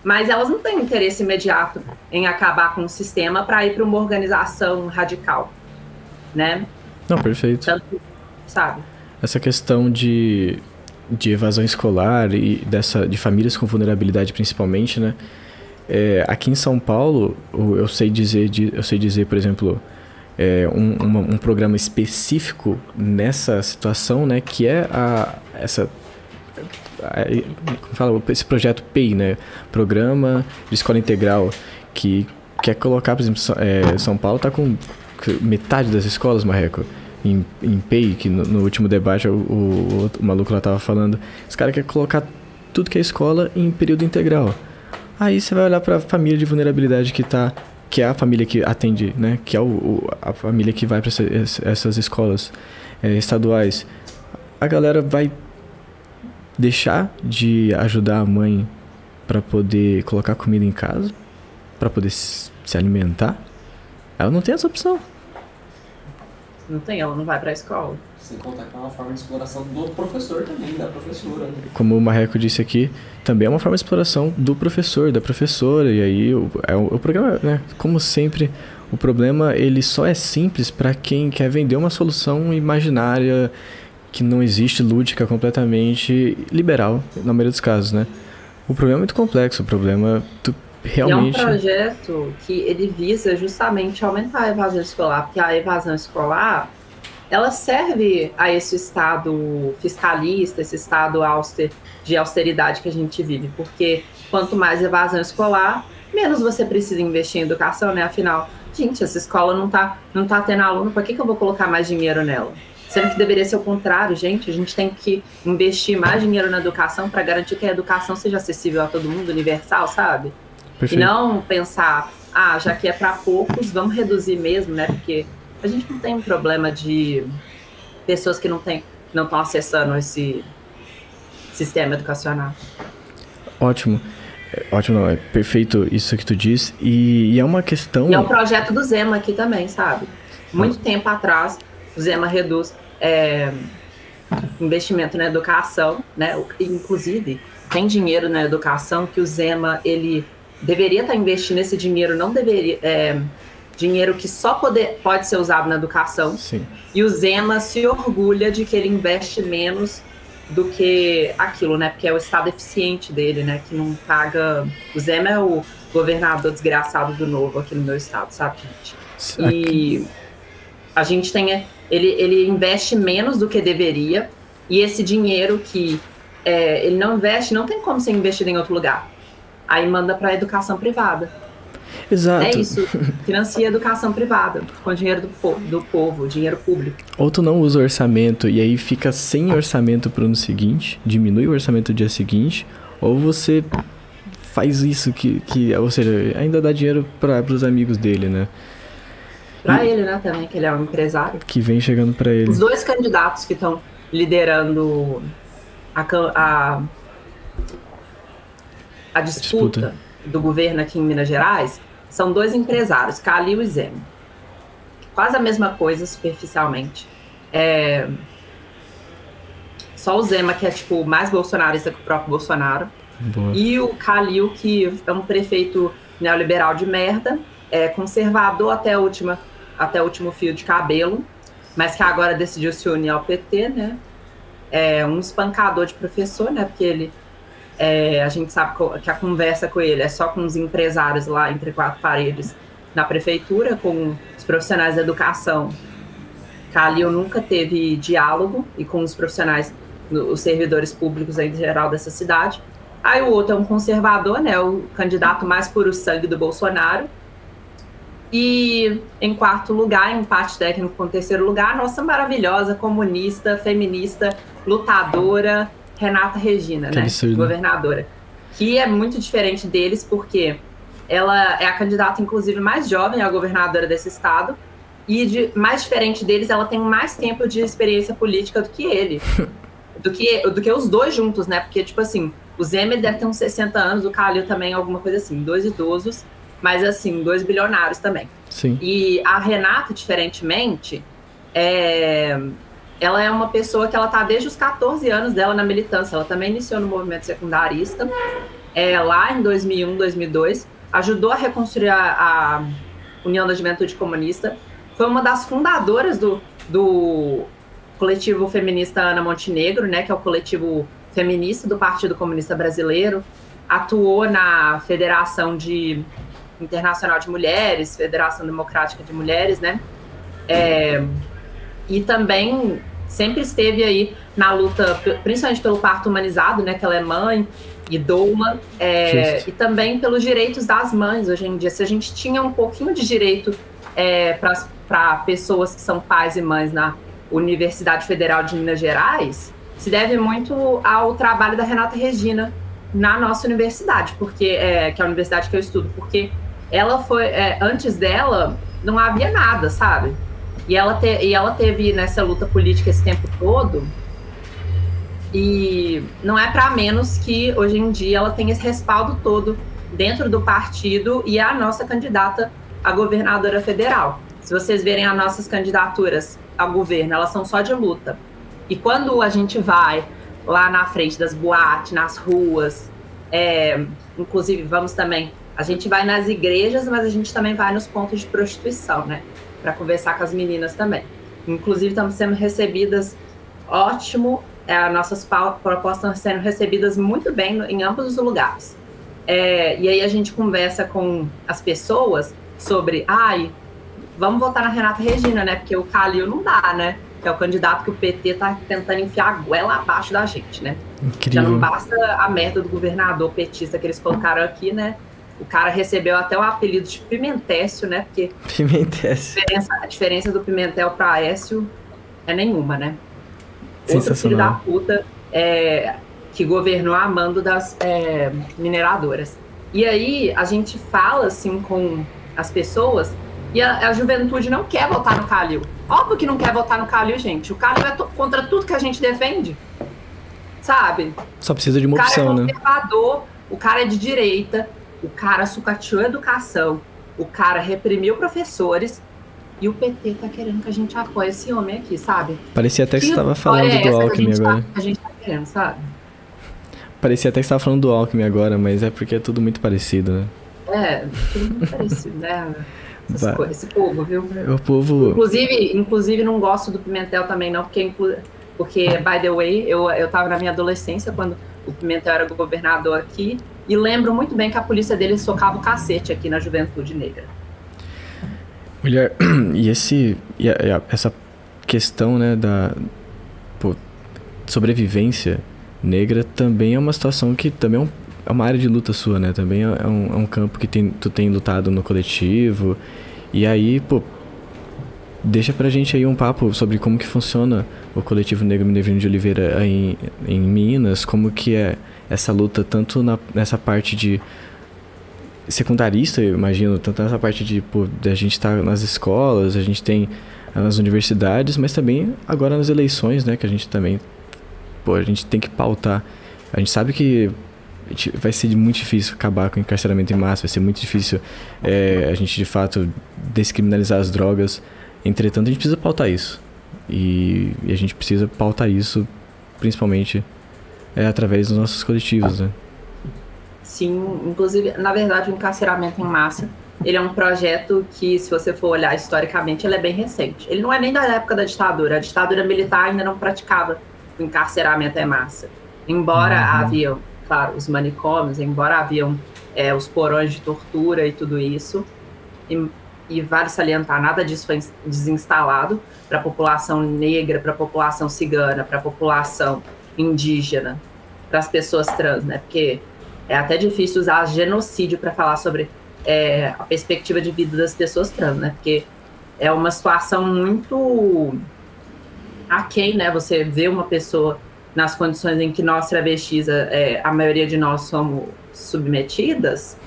B: mas elas não têm interesse imediato em acabar com o sistema para ir para uma organização radical, né?
A: Não, perfeito.
B: Tanto, sabe?
A: Essa questão de de evasão escolar e de famílias com vulnerabilidade principalmente, né? Aqui em São Paulo, eu sei dizer, por exemplo, um programa específico nessa situação, né? Que é como fala, esse projeto PEI, né? Programa de Escola Integral, que quer colocar, por exemplo, São Paulo está com metade das escolas, Marreco, em PEI, que no último debate o maluco lá estava falando, os caras querem colocar tudo que é escola em período integral. Aí você vai olhar para a família de vulnerabilidade que é a família que atende, né? Que é a família que vai para essas escolas estaduais. A galera vai deixar de ajudar a mãe para poder colocar comida em casa, para poder se alimentar. Ela não tem essa opção.
B: Não tem, ela não vai para a escola.
C: Sem contar que é uma forma de exploração do professor também, da professora. Né?
A: Como o Marreco disse aqui, também é uma forma de exploração do professor, da professora. E aí o programa, né? Como sempre, o problema ele só é simples para quem quer vender uma solução imaginária que não existe, lúdica, completamente liberal, na maioria dos casos, né? O problema é muito complexo, o problema realmente...
B: E é um projeto que ele visa justamente aumentar a evasão escolar, porque a evasão escolar, ela serve a esse estado fiscalista, esse estado de austeridade que a gente vive, porque quanto mais evasão escolar, menos você precisa investir em educação, né? Afinal, gente, essa escola não tá tendo aluno, por que eu vou colocar mais dinheiro nela? Sendo que deveria ser o contrário, gente. A gente tem que investir mais dinheiro na educação para garantir que a educação seja acessível a todo mundo, universal, sabe? Perfeito. E não pensar, já que é para poucos, vamos reduzir mesmo, né? Porque a gente não tem um problema de pessoas que não estão acessando esse sistema educacional.
A: Ótimo. Ótimo, não, é perfeito isso que tu diz. E é uma questão...
B: E é um projeto do Zema aqui também, sabe? Muito tempo atrás, o Zema reduz investimento na educação, né? Inclusive, tem dinheiro na educação que o Zema, ele deveria estar investindo esse dinheiro, não deveria... dinheiro que só pode ser usado na educação.
A: Sim.
B: E o Zema se orgulha de que ele investe menos do que aquilo, né? Porque é o estado eficiente dele, né? Que não paga... O Zema é o governador desgraçado do Novo aqui no meu estado, sabe, gente? E a gente tem... Ele investe menos do que deveria, e esse dinheiro que ele não investe, não tem como ser investido em outro lugar. Aí manda para a educação privada.
A: Exato.
B: É isso, financia a educação privada, com dinheiro do povo, dinheiro público.
A: Ou tu não usa orçamento e aí fica sem orçamento pro ano seguinte, diminui o orçamento do dia seguinte, ou você faz isso ou seja, ainda dá dinheiro para os amigos dele, né?
B: Pra ele, né, também, que ele é um empresário.
A: Que vem chegando para ele.
B: Os dois candidatos que estão liderando a disputa do governo aqui em Minas Gerais são dois empresários, Calil e Zema. Quase a mesma coisa, superficialmente. Só o Zema, que é, tipo, mais bolsonarista que o próprio Bolsonaro.
A: Boa.
B: E o Calil, que é um prefeito neoliberal de merda, conservador até o último fio de cabelo, mas que agora decidiu se unir ao PT, né? Um espancador de professor, né? Porque ele... a gente sabe que a conversa com ele é só com os empresários lá entre quatro paredes na prefeitura, com os profissionais da educação. Calil nunca teve diálogo e com os profissionais, os servidores públicos em geral dessa cidade. Aí o outro é um conservador, né? O candidato mais puro sangue do Bolsonaro. E em quarto lugar, empate técnico com o terceiro lugar, a nossa maravilhosa comunista, feminista, lutadora Renata Regina, né? Governadora. Que é muito diferente deles, porque ela é a candidata, inclusive, mais jovem a governadora desse estado. E mais diferente deles, ela tem mais tempo de experiência política do que ele. do que os dois juntos, né? Porque, tipo assim, o Zema deve ter uns 60 anos, o Calil também, alguma coisa assim, dois idosos, mas assim, 2 bilionários também.
A: Sim.
B: E a Renata, diferentemente, ela é uma pessoa que ela tá desde os 14 anos dela na militância. Ela também iniciou no movimento secundarista, lá em 2001, 2002, ajudou a reconstruir a União da Juventude Comunista, foi uma das fundadoras do coletivo feminista Ana Montenegro, né, que é o coletivo feminista do Partido Comunista Brasileiro, atuou na Federação Internacional de Mulheres, Federação Democrática de Mulheres, né? E também sempre esteve aí na luta, principalmente pelo parto humanizado, né? Que ela é mãe e doula, e também pelos direitos das mães hoje em dia. Se a gente tinha um pouquinho de direito para pessoas que são pais e mães na Universidade Federal de Minas Gerais, se deve muito ao trabalho da Renata Regina na nossa universidade, porque que é a universidade que eu estudo, porque ela foi, antes dela, não havia nada, sabe? E ela teve nessa luta política esse tempo todo, e não é para menos que hoje em dia ela tem esse respaldo todo dentro do partido e é a nossa candidata a governadora federal. Se vocês verem as nossas candidaturas ao governo, elas são só de luta. E quando a gente vai lá na frente das boates, nas ruas, inclusive vamos também, a gente vai nas igrejas, mas a gente também vai nos pontos de prostituição, né? Para conversar com as meninas também. Inclusive estamos sendo recebidas ótimo, nossas propostas estão sendo recebidas muito bem em ambos os lugares. E aí a gente conversa com as pessoas sobre, vamos votar na Renata Regina, né? Porque o Calil não dá, né? Que é o candidato que o PT tá tentando enfiar a goela abaixo da gente, né?
A: Incrível. Já
B: não basta a merda do governador petista que eles colocaram aqui, né? O cara recebeu até o apelido de Pimentécio, né? Porque
A: Pimentécio.
B: A diferença do Pimentel para Écio é nenhuma, né?
A: Outro
B: filho da puta que governou a mando das mineradoras. E aí a gente fala assim com as pessoas e a juventude não quer votar no Calil. Óbvio que não quer votar no Calil, gente. O Calil é contra tudo que a gente defende, sabe?
A: Só precisa de uma opção, né? O cara é
B: conservador, o cara é de direita, o cara sucateou a educação, o cara reprimiu professores e o PT tá querendo que a gente apoie esse homem aqui, sabe?
A: Parecia até que você tava falando do Alckmin agora.
B: A gente tá querendo, sabe?
A: Parecia até que você tava falando do Alckmin agora, mas é porque é tudo muito parecido, né?
B: Tudo muito parecido, né? Esse povo, viu?
A: O povo...
B: Inclusive não gosto do Pimentel também não, porque by the way, eu tava na minha adolescência quando o Pimentel era governador aqui e lembro muito bem que a polícia dele socava o cacete aqui na juventude negra.
A: Mulher, e essa questão, né, da sobrevivência negra também é uma situação que também é uma área de luta sua, né? Também é um campo que tu tem lutado no coletivo. E aí, deixa pra gente aí um papo sobre como que funciona o coletivo Negro Mineirino de Oliveira aí em Minas, como que é essa luta tanto nessa parte de secundarista, eu imagino, tanto nessa parte de a gente estar nas escolas, a gente tem nas universidades, mas também agora nas eleições, né? Que a gente também, a gente tem que pautar. A gente sabe que vai ser muito difícil acabar com o encarceramento em massa, vai ser muito difícil a gente, de fato, descriminalizar as drogas. Entretanto, a gente precisa pautar isso. E a gente precisa pautar isso, principalmente, através dos nossos coletivos, né?
B: Sim, inclusive, na verdade, o encarceramento em massa, ele é um projeto que, se você for olhar historicamente, ele é bem recente. Ele não é nem da época da ditadura. A ditadura militar ainda não praticava o encarceramento em massa. Embora haviam, claro, os manicômios, embora haviam os porões de tortura e tudo isso, e vale salientar, nada disso foi desinstalado para a população negra, para a população cigana, para a população indígena, para as pessoas trans, né? Porque é até difícil usar genocídio para falar sobre a perspectiva de vida das pessoas trans, né? Porque é uma situação muito aquém, né? Você vê uma pessoa nas condições em que nós travestis, a maioria de nós somos submetidas,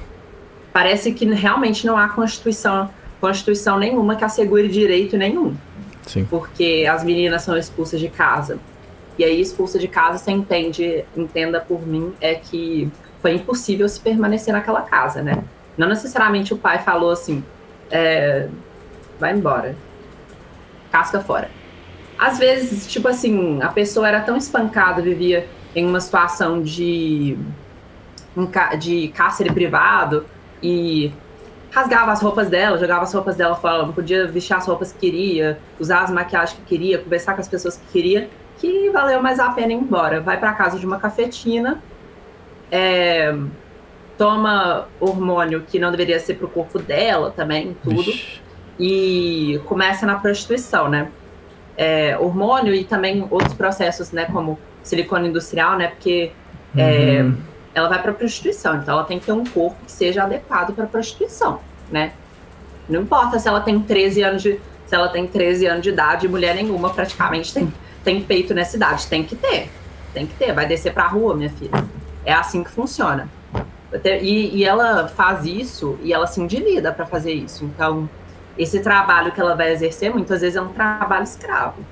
B: parece que realmente não há Constituição nenhuma que assegure direito nenhum.
A: Sim. Porque
B: as meninas são expulsas de casa. E aí, expulsa de casa, você entenda por mim, é que foi impossível se permanecer naquela casa, né? Não necessariamente o pai falou assim, vai embora, casca fora. Às vezes, tipo assim, a pessoa era tão espancada, vivia em uma situação de cárcere privado e rasgava as roupas dela, jogava as roupas dela fora, não podia vestir as roupas que queria, usar as maquiagens que queria, conversar com as pessoas que queria, que valeu mais a pena ir embora. Vai para casa de uma cafetina, toma hormônio que não deveria ser para o corpo dela também, tudo, e começa na prostituição, né? Hormônio e também outros processos, né, como silicone industrial, né, porque ela vai para prostituição, então ela tem que ter um corpo que seja adequado para prostituição, né? Não importa se ela tem 13 anos de idade, mulher nenhuma praticamente tem peito nessa idade, tem que ter, vai descer para a rua, minha filha. É assim que funciona. E ela faz isso e ela se endivida para fazer isso. Então, esse trabalho que ela vai exercer, muitas vezes é um trabalho escravo,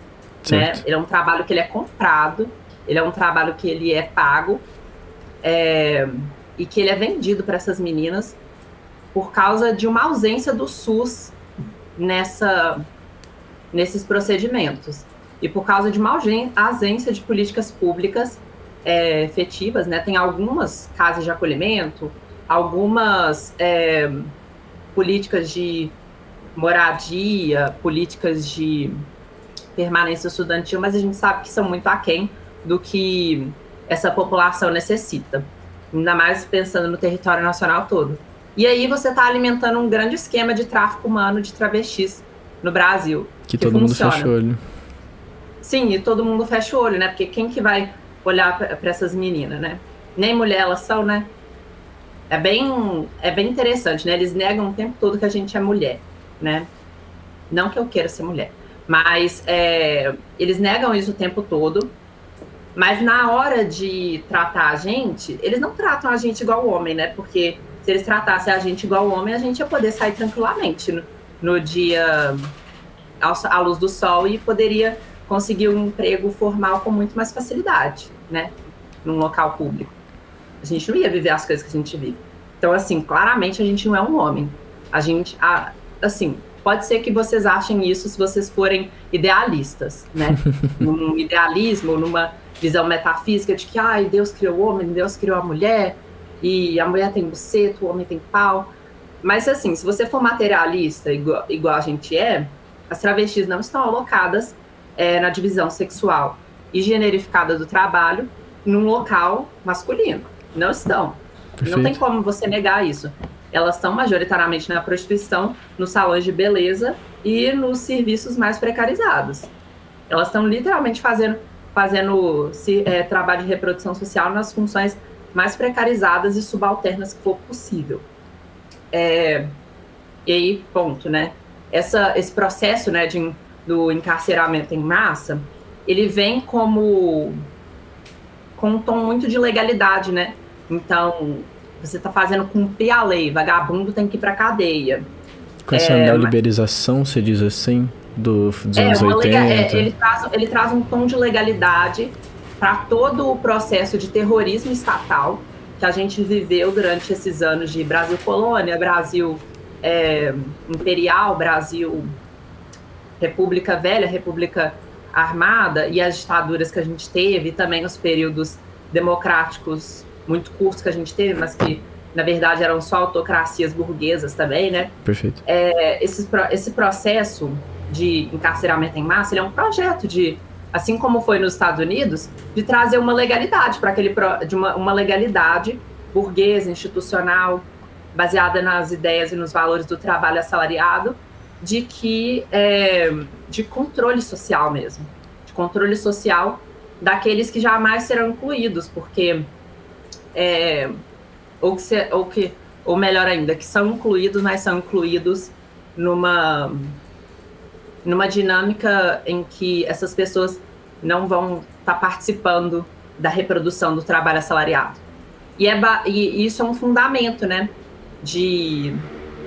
B: né? Ele é um trabalho que ele é comprado, ele é um trabalho que ele é pago, e que ele é vendido para essas meninas por causa de uma ausência do SUS nesses procedimentos. E por causa de uma ausência de políticas públicas efetivas, né? Tem algumas casas de acolhimento, algumas políticas de moradia, políticas de permanência estudantil, mas a gente sabe que são muito aquém do que essa população necessita, ainda mais pensando no território nacional todo. E aí você está alimentando um grande esquema de tráfico humano de travestis no Brasil.
A: Que todo mundo fecha o olho.
B: Sim, e todo mundo fecha o olho, né? Porque quem que vai olhar para essas meninas, né? Nem mulher elas são, né? É bem interessante, né? Eles negam o tempo todo que a gente é mulher, né? Não que eu queira ser mulher, mas eles negam isso o tempo todo. Mas na hora de tratar a gente, eles não tratam a gente igual homem, né? Porque se eles tratassem a gente igual homem, a gente ia poder sair tranquilamente no dia à luz do sol e poderia conseguir um emprego formal com muito mais facilidade, né? Num local público. A gente não ia viver as coisas que a gente vive. Então, assim, claramente a gente não é um homem. A gente, assim, pode ser que vocês achem isso se vocês forem idealistas, né? Num idealismo, numa visão metafísica de que, Deus criou o homem, Deus criou a mulher, e a mulher tem buceta, o homem tem pau. Mas, assim, se você for materialista, igual a gente as travestis não estão alocadas na divisão sexual e generificada do trabalho num local masculino. Não estão. Perfeito. Não tem como você negar isso. Elas estão majoritariamente na prostituição, nos salões de beleza e nos serviços mais precarizados. Elas estão literalmente fazendo trabalho de reprodução social nas funções mais precarizadas e subalternas que for possível. E aí, ponto, né? Esse processo, né, do encarceramento em massa, ele vem com um tom muito de legalidade, né? Então, você está fazendo cumprir a lei, vagabundo tem que ir para cadeia.
A: Com essa neoliberização, você diz assim, dos anos 80?
B: Ele traz um tom de legalidade para todo o processo de terrorismo estatal que a gente viveu durante esses anos de Brasil colônia, Brasil imperial, Brasil República Velha, República Armada, e as ditaduras que a gente teve, e também os períodos democráticos muito curtos que a gente teve, mas que, na verdade, eram só autocracias burguesas também, né?
A: Perfeito.
B: Esse processo de encarceramento em massa, ele é um projeto de, assim como foi nos Estados Unidos, de trazer uma legalidade para uma legalidade burguesa, institucional, baseada nas ideias e nos valores do trabalho assalariado, de controle social mesmo, de controle social daqueles que jamais serão incluídos, porque ou melhor ainda, que são incluídos, mas são incluídos numa dinâmica em que essas pessoas não vão estar participando da reprodução do trabalho assalariado. E isso é um fundamento, né?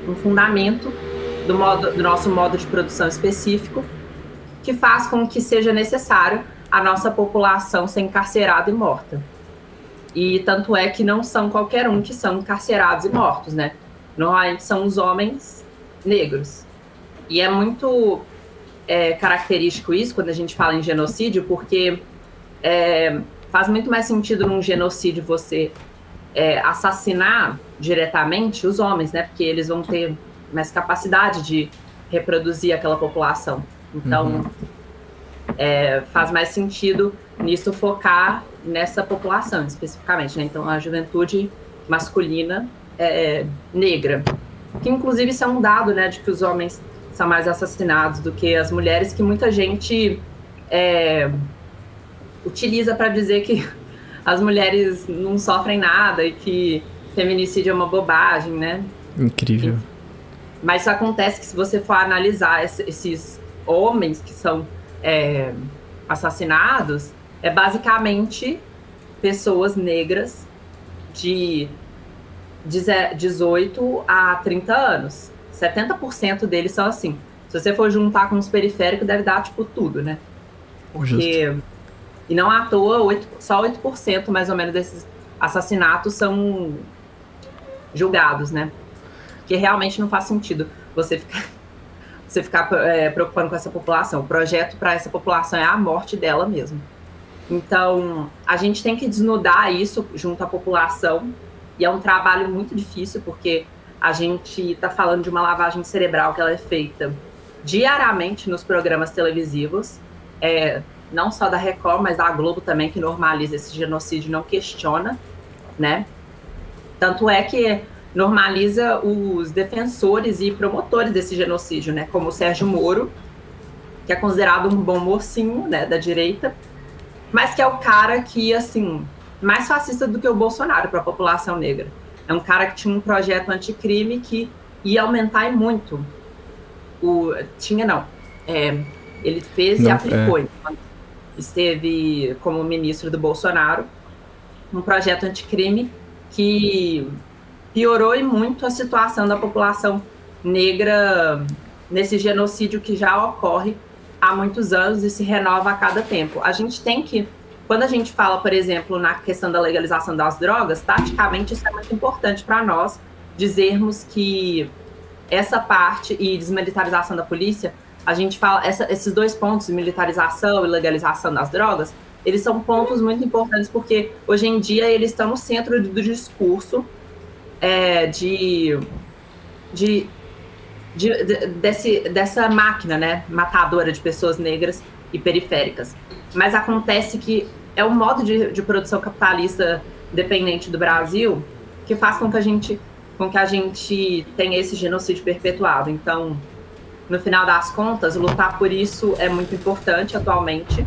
B: Um fundamento do nosso modo de produção específico, que faz com que seja necessário a nossa população ser encarcerada e morta. E tanto é que não são qualquer um que são encarcerados e mortos, né? Normalmente são os homens negros. E é muito característico isso quando a gente fala em genocídio, porque faz muito mais sentido num genocídio você assassinar diretamente os homens, né? Porque eles vão ter mais capacidade de reproduzir aquela população. Então, faz mais sentido nisso focar nessa população especificamente, né? Então, a juventude masculina negra, que inclusive isso é um dado, né, de que os homens são mais assassinados do que as mulheres, que muita gente utiliza para dizer que as mulheres não sofrem nada e que feminicídio é uma bobagem, né?
A: Incrível.
B: Mas isso acontece que, se você for analisar esses homens que são assassinados, é basicamente pessoas negras de 18 a 30 anos. 70% deles são assim. Se você for juntar com os periféricos, deve dar, tipo, tudo, né? Porque... Justo. E não à toa, só 8% mais ou menos desses assassinatos são julgados, né? Que realmente não faz sentido você ficar preocupando com essa população. O projeto para essa população é a morte dela mesmo. Então, a gente tem que desnudar isso junto à população, e é um trabalho muito difícil, porque a gente está falando de uma lavagem cerebral que ela é feita diariamente nos programas televisivos, não só da Record, mas da Globo também, que normaliza esse genocídio, não questiona, né? Tanto é que normaliza os defensores e promotores desse genocídio, né? Como o Sérgio Moro, que é considerado um bom mocinho, né, da direita, mas que é o cara que, assim, mais fascista do que o Bolsonaro para a população negra. É um cara que tinha um projeto anticrime que ia aumentar muito. Ele fez e aplicou. Esteve como ministro do Bolsonaro, um projeto anticrime que piorou e muito a situação da população negra nesse genocídio que já ocorre há muitos anos e se renova a cada tempo. A gente tem que, quando a gente fala, por exemplo, na questão da legalização das drogas, taticamente isso é muito importante para nós dizermos que essa parte e desmilitarização da polícia, a gente fala, esses dois pontos, militarização e legalização das drogas, eles são pontos muito importantes, porque hoje em dia eles estão no centro do discurso dessa máquina, né, matadora de pessoas negras e periféricas. Mas acontece que é um modo de produção capitalista dependente do Brasil que faz com que a gente tenha esse genocídio perpetuado. Então, no final das contas, lutar por isso é muito importante atualmente,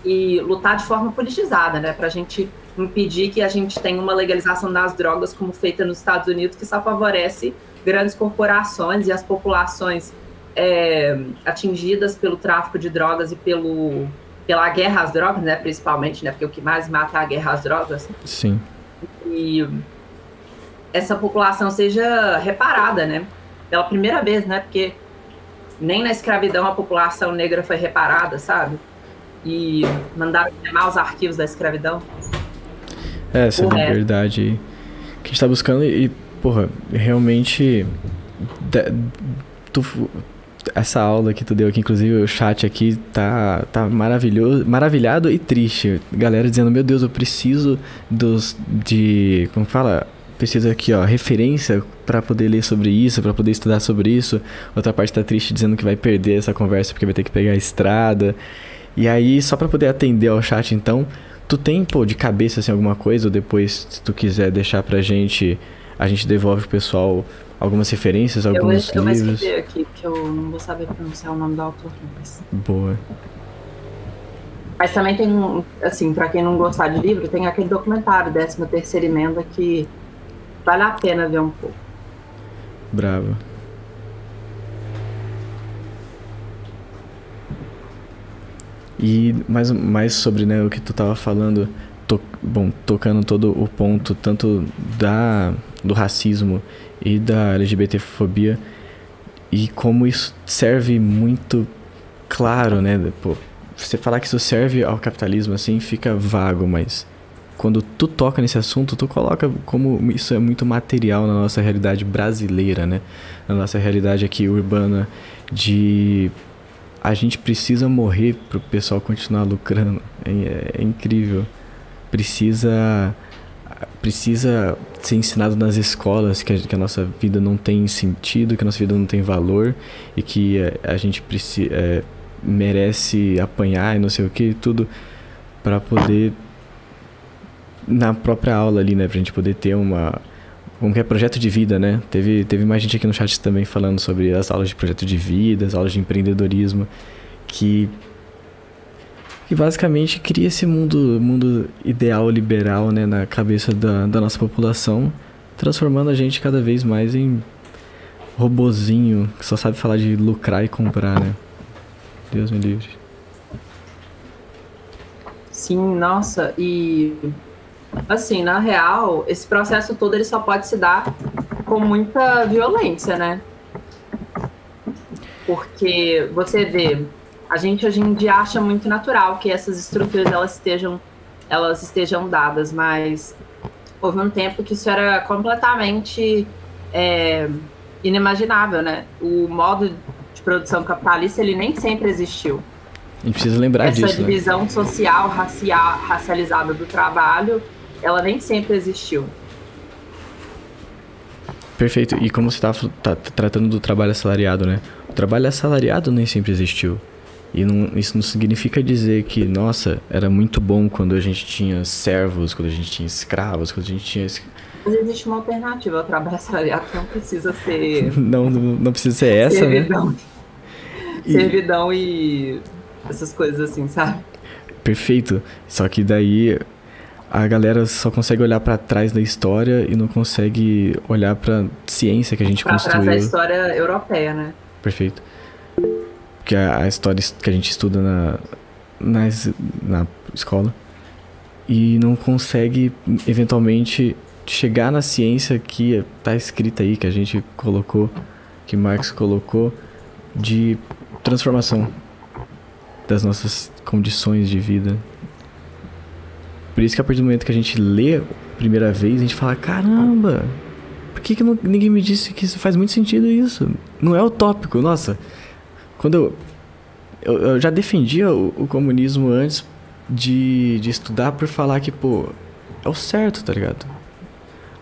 B: e lutar de forma politizada, né, para a gente impedir que a gente tenha uma legalização das drogas como feita nos Estados Unidos, que só favorece grandes corporações e as populações atingidas pelo tráfico de drogas e pela guerra às drogas, né, principalmente, né, porque o que mais mata é a guerra às drogas.
A: Sim.
B: E essa população seja reparada, né, pela primeira vez, né, porque nem na escravidão a população negra foi reparada, sabe? E mandaram queimar os arquivos da escravidão.
A: Essa liberdade que a gente tá buscando e, porra, realmente essa aula que tu deu aqui, inclusive o chat aqui tá maravilhado e triste. Galera dizendo, meu Deus, eu preciso como fala? Preciso aqui, ó, referência para poder ler sobre isso, para poder estudar sobre isso. Outra parte tá triste dizendo que vai perder essa conversa porque vai ter que pegar a estrada. E aí, só para poder atender ao chat, então, tu tem, de cabeça, assim, alguma coisa? Ou depois, se tu quiser deixar pra gente, a gente devolve pro pessoal algumas referências, alguns livros? Eu vou
B: escrever aqui, porque eu não vou saber pronunciar o nome do autor.
A: Boa.
B: Mas também tem, assim, pra quem não gostar de livro, tem aquele documentário, 13ª Emenda, que vale a pena ver um pouco.
A: Bravo. E mais sobre, né, o que tu tava falando, tocando todo o ponto, tanto do racismo e da LGBTfobia, e como isso serve muito claro, né, você falar que isso serve ao capitalismo, assim, fica vago, mas quando tu toca nesse assunto, tu coloca como isso é muito material na nossa realidade brasileira, né, na nossa realidade aqui urbana, a gente precisa morrer pro pessoal continuar lucrando. É incrível. Precisa ser ensinado nas escolas que a nossa vida não tem sentido, que a nossa vida não tem valor, e que a gente precisa... merece apanhar e não sei o que, tudo pra poder, na própria aula ali, né, pra gente poder ter como que é projeto de vida, né? Teve mais gente aqui no chat também falando sobre as aulas de projeto de vida, as aulas de empreendedorismo, que basicamente cria esse mundo ideal, liberal, né, na cabeça da nossa população, transformando a gente cada vez mais em robozinho que só sabe falar de lucrar e comprar, né? Deus me livre.
B: Sim, nossa, e assim, na real, esse processo todo ele só pode se dar com muita violência, né? Porque você vê, a gente hoje em dia acha muito natural que essas estruturas elas estejam dadas, mas houve um tempo que isso era completamente inimaginável, né? O modo de produção capitalista ele nem sempre existiu.
A: A gente precisa lembrar disso,
B: essa divisão social, racializada do trabalho, ela nem sempre existiu.
A: Perfeito. E como você tá tratando do trabalho assalariado, né? O trabalho assalariado nem sempre existiu. E isso não significa dizer que, nossa, era muito bom quando a gente tinha servos, quando a gente tinha escravos, quando a gente tinha...
B: Mas existe uma alternativa ao trabalho assalariado que não precisa ser...
A: não precisa ser essa,
B: servidão,
A: né?
B: Servidão e essas coisas assim, sabe?
A: Perfeito. Só que daí a galera só consegue olhar pra trás da história e não consegue olhar pra ciência que a gente construiu.
B: Pra trás da história europeia, né?
A: Perfeito. Porque a história que a gente estuda na escola e não consegue, eventualmente, chegar na ciência que tá escrita aí, que a gente colocou, que Marx colocou, de transformação das nossas condições de vida. Por isso que a partir do momento que a gente lê a primeira vez, a gente fala, caramba, por que ninguém me disse que isso faz muito sentido isso? Não é utópico, nossa. Quando eu já defendia o comunismo antes de estudar por falar que, pô, é o certo, tá ligado?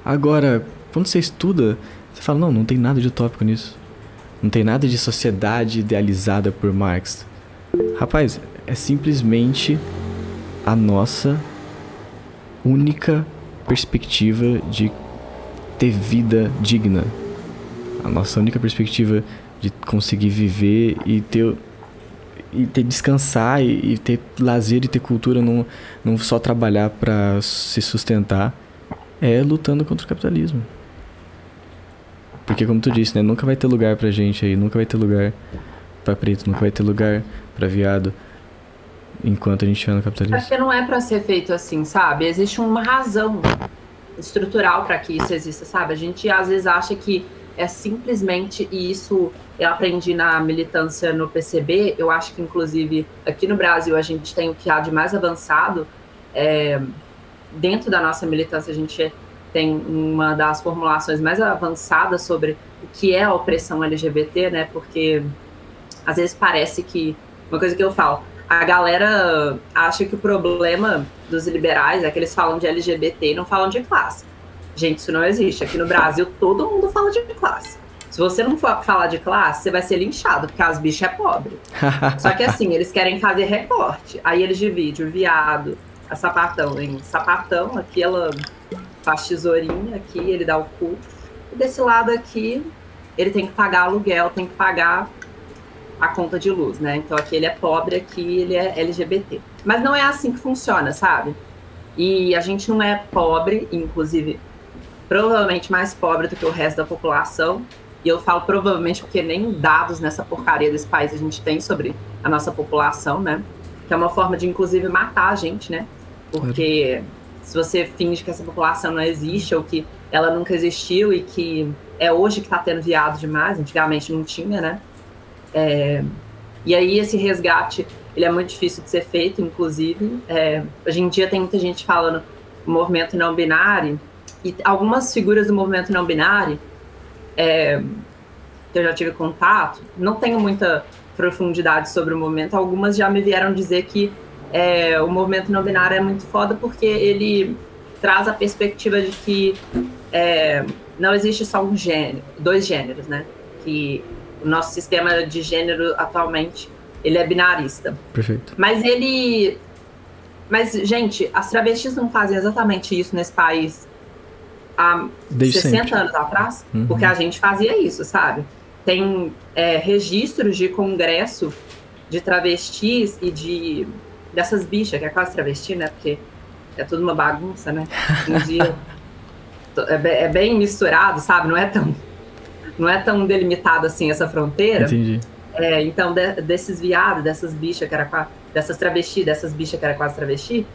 A: Agora, quando você estuda, você fala, não tem nada de utópico nisso. Não tem nada de sociedade idealizada por Marx. Rapaz, é simplesmente a nossa única perspectiva de ter vida digna. A nossa única perspectiva de conseguir viver e descansar e ter lazer e ter cultura, não só trabalhar para se sustentar, é lutando contra o capitalismo. Porque, como tu disse, né, nunca vai ter lugar pra gente aí, nunca vai ter lugar pra preto, nunca vai ter lugar pra viado enquanto a gente estiver no capitalismo.
B: Porque não é pra ser feito assim, sabe? Existe uma razão estrutural pra que isso exista, sabe? A gente às vezes acha que é simplesmente, e isso eu aprendi na militância no PCB, eu acho que inclusive aqui no Brasil a gente tem o que há de mais avançado, dentro da nossa militância a gente tem uma das formulações mais avançadas sobre o que é a opressão LGBT, né? Porque às vezes parece que, uma coisa que eu falo, a galera acha que o problema dos liberais é que eles falam de LGBT e não falam de classe. Gente, isso não existe. Aqui no Brasil todo mundo fala de classe. Se você não for falar de classe, você vai ser linchado, porque as bichas é pobre. Só que assim, eles querem fazer recorte. Aí eles dividem o viado, a sapatão em sapatão, aqui ela faz tesourinha, aqui ele dá o cu. E desse lado aqui, ele tem que pagar aluguel, tem que pagar a conta de luz, né? Então aqui ele é pobre, aqui ele é LGBT. Mas não é assim que funciona, sabe? E a gente não é pobre, inclusive, provavelmente mais pobre do que o resto da população. E eu falo provavelmente porque nem dados nessa porcaria desse país a gente tem sobre a nossa população, né? Que é uma forma de, inclusive, matar a gente, né? Porque se você finge que essa população não existe ou que ela nunca existiu e que é hoje que tá tendo viado demais, antigamente não tinha, né? E aí esse resgate, ele é muito difícil de ser feito, inclusive. Hoje em dia tem muita gente falando do movimento não binário, e algumas figuras do movimento não binário que eu já tive contato, não tenho muita profundidade sobre o movimento, algumas já me vieram dizer que o movimento não binário é muito foda porque ele traz a perspectiva de que não existe só dois gêneros, né? Que o nosso sistema de gênero atualmente Ele é binarista.
A: Perfeito.
B: Mas, gente, as travestis não fazem exatamente isso nesse país há
A: Desde
B: 60
A: sempre.
B: anos atrás, porque a gente fazia isso, sabe? Tem registros de congresso de travestis e dessas bichas, que é quase travesti, né? Porque é tudo uma bagunça, né? Um dia é bem misturado, sabe? Não é tão delimitado assim essa fronteira.
A: Entendi.
B: Então, desses viados, dessas bichas que era dessas travestis, dessas bichas que era quase travesti,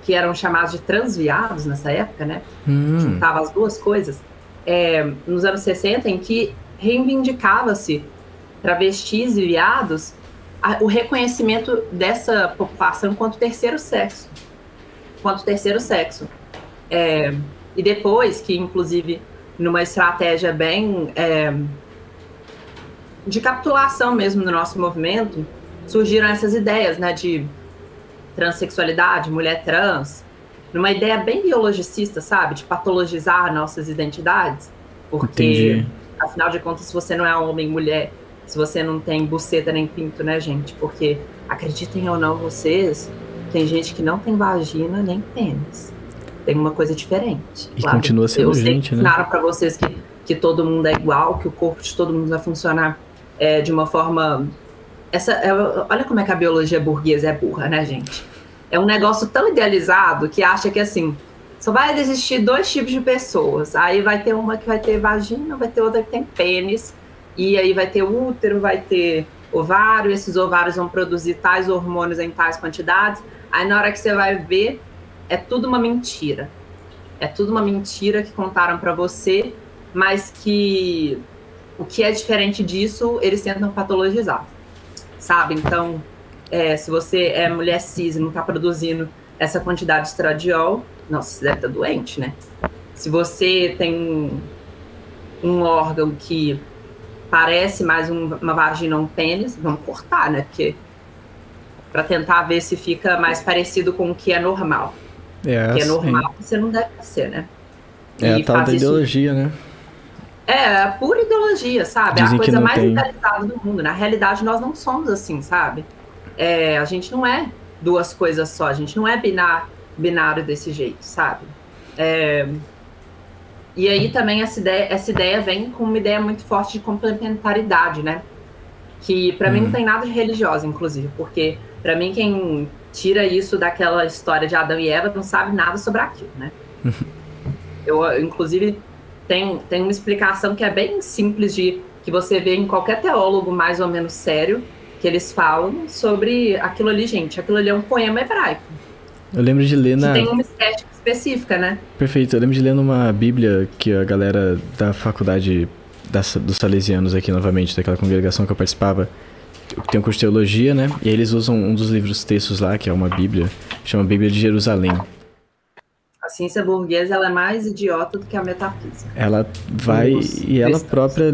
B: que eram chamados de transviados nessa época, né? Juntava as duas coisas. Nos anos 60, em que reivindicava-se travestis e viados, o reconhecimento dessa população enquanto terceiro sexo. E depois que, inclusive, numa estratégia bem de capitulação mesmo no nosso movimento, surgiram essas ideias, né, de transexualidade, mulher trans, numa ideia bem biologicista, sabe, de patologizar nossas identidades, porque,
A: Entendi.
B: Afinal de contas, se você não é homem, mulher, se você não tem buceta nem pinto, né, gente, porque, acreditem ou não vocês, tem gente que não tem vagina nem pênis, tem uma coisa diferente.
A: E claro, continua sendo gente, né?
B: Ensinaram para vocês que todo mundo é igual, que o corpo de todo mundo vai funcionar de uma forma... olha como é que a biologia burguesa é burra, né, gente? É um negócio tão idealizado que acha que, assim, só vai existir 2 tipos de pessoas. Aí vai ter uma que vai ter vagina, vai ter outra que tem pênis, e aí vai ter útero, vai ter ovário, esses ovários vão produzir tais hormônios em tais quantidades. Aí na hora que você vai ver, é tudo uma mentira. É tudo uma mentira que contaram para você, mas que o que é diferente disso, eles tentam patologizar, sabe? Então, se você é mulher cis e não está produzindo essa quantidade de estradiol, nossa, você deve estar doente, né? Se você tem um órgão que parece mais uma vagina ou um pênis, vamos cortar, né? Porque para tentar ver se fica mais parecido com o que é normal. O que é normal, você não deve ser, né?
A: É a tal da ideologia, né?
B: É pura ideologia, sabe?
A: Dizem
B: é a coisa mais
A: tem.
B: idealizada do mundo. Na realidade, nós não somos assim, sabe? A gente não é 2 coisas só, a gente não é binário desse jeito, sabe? E aí também essa ideia vem com uma ideia muito forte de complementaridade, né? Que pra mim não tem nada de religiosa, inclusive, porque pra mim quem tira isso daquela história de Adão e Eva não sabe nada sobre aquilo, né? Eu, inclusive, tem uma explicação que é bem simples que você vê em qualquer teólogo mais ou menos sério, que eles falam sobre aquilo ali, gente. Aquilo ali é um poema hebraico.
A: Eu lembro de ler
B: que tem uma estética específica, né?
A: Perfeito. Eu lembro de ler numa bíblia que a galera da faculdade dos salesianos aqui, novamente, daquela congregação que eu participava, tem um curso de teologia, né? E aí eles usam um dos livros textos lá, que é uma bíblia, chama Bíblia de Jerusalém.
B: A ciência burguesa, ela é mais idiota do que a metafísica.
A: Ela vai e ela própria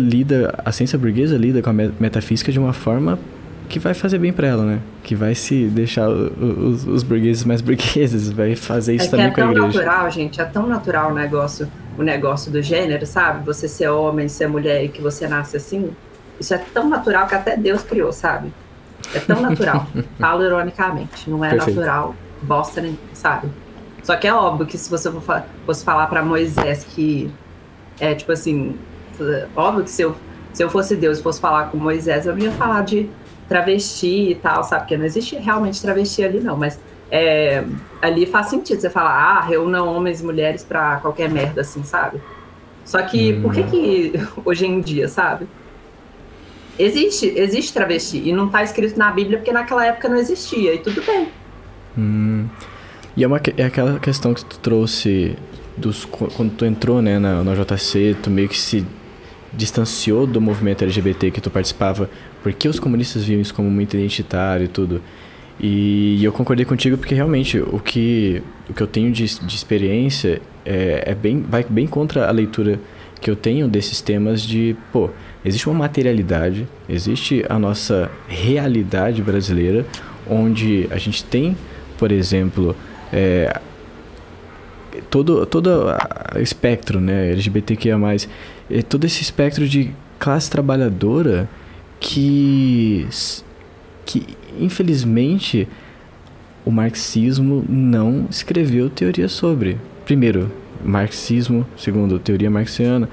A: a ciência burguesa lida com a metafísica de uma forma que vai fazer bem pra ela, né? Que vai se deixar os burgueses mais burgueses, vai fazer isso também com a igreja. É
B: tão natural, gente, é tão natural o negócio do gênero, sabe? Você ser homem, ser mulher e que você nasce assim. Isso é tão natural que até Deus criou, sabe? É tão natural. Falo ironicamente, não é
A: Perfeito.
B: Natural, bosta nem, sabe? Só que é óbvio que se você fosse falar pra Moisés que tipo assim, óbvio que se eu fosse Deus e fosse falar com Moisés, eu não ia falar de travesti e tal, sabe? Porque não existe realmente travesti ali, não. Mas ali faz sentido você falar, reúnam homens e mulheres pra qualquer merda, assim, sabe? Só que por que hoje em dia, sabe? Existe travesti e não tá escrito na Bíblia porque naquela época não existia, e tudo bem.
A: E é aquela questão que tu trouxe quando tu entrou, né, na JC, tu meio que se distanciou do movimento LGBT que tu participava, porque os comunistas viam isso como muito identitário e tudo. E eu concordei contigo porque realmente o que eu tenho de experiência vai bem contra a leitura que eu tenho desses temas de, existe uma materialidade, existe a nossa realidade brasileira, onde a gente tem, por exemplo, todo espectro, né, LGBTQIA+, todo esse espectro de classe trabalhadora que que, infelizmente, o marxismo não escreveu teoria sobre. Primeiro, marxismo. Segundo, teoria marxiana.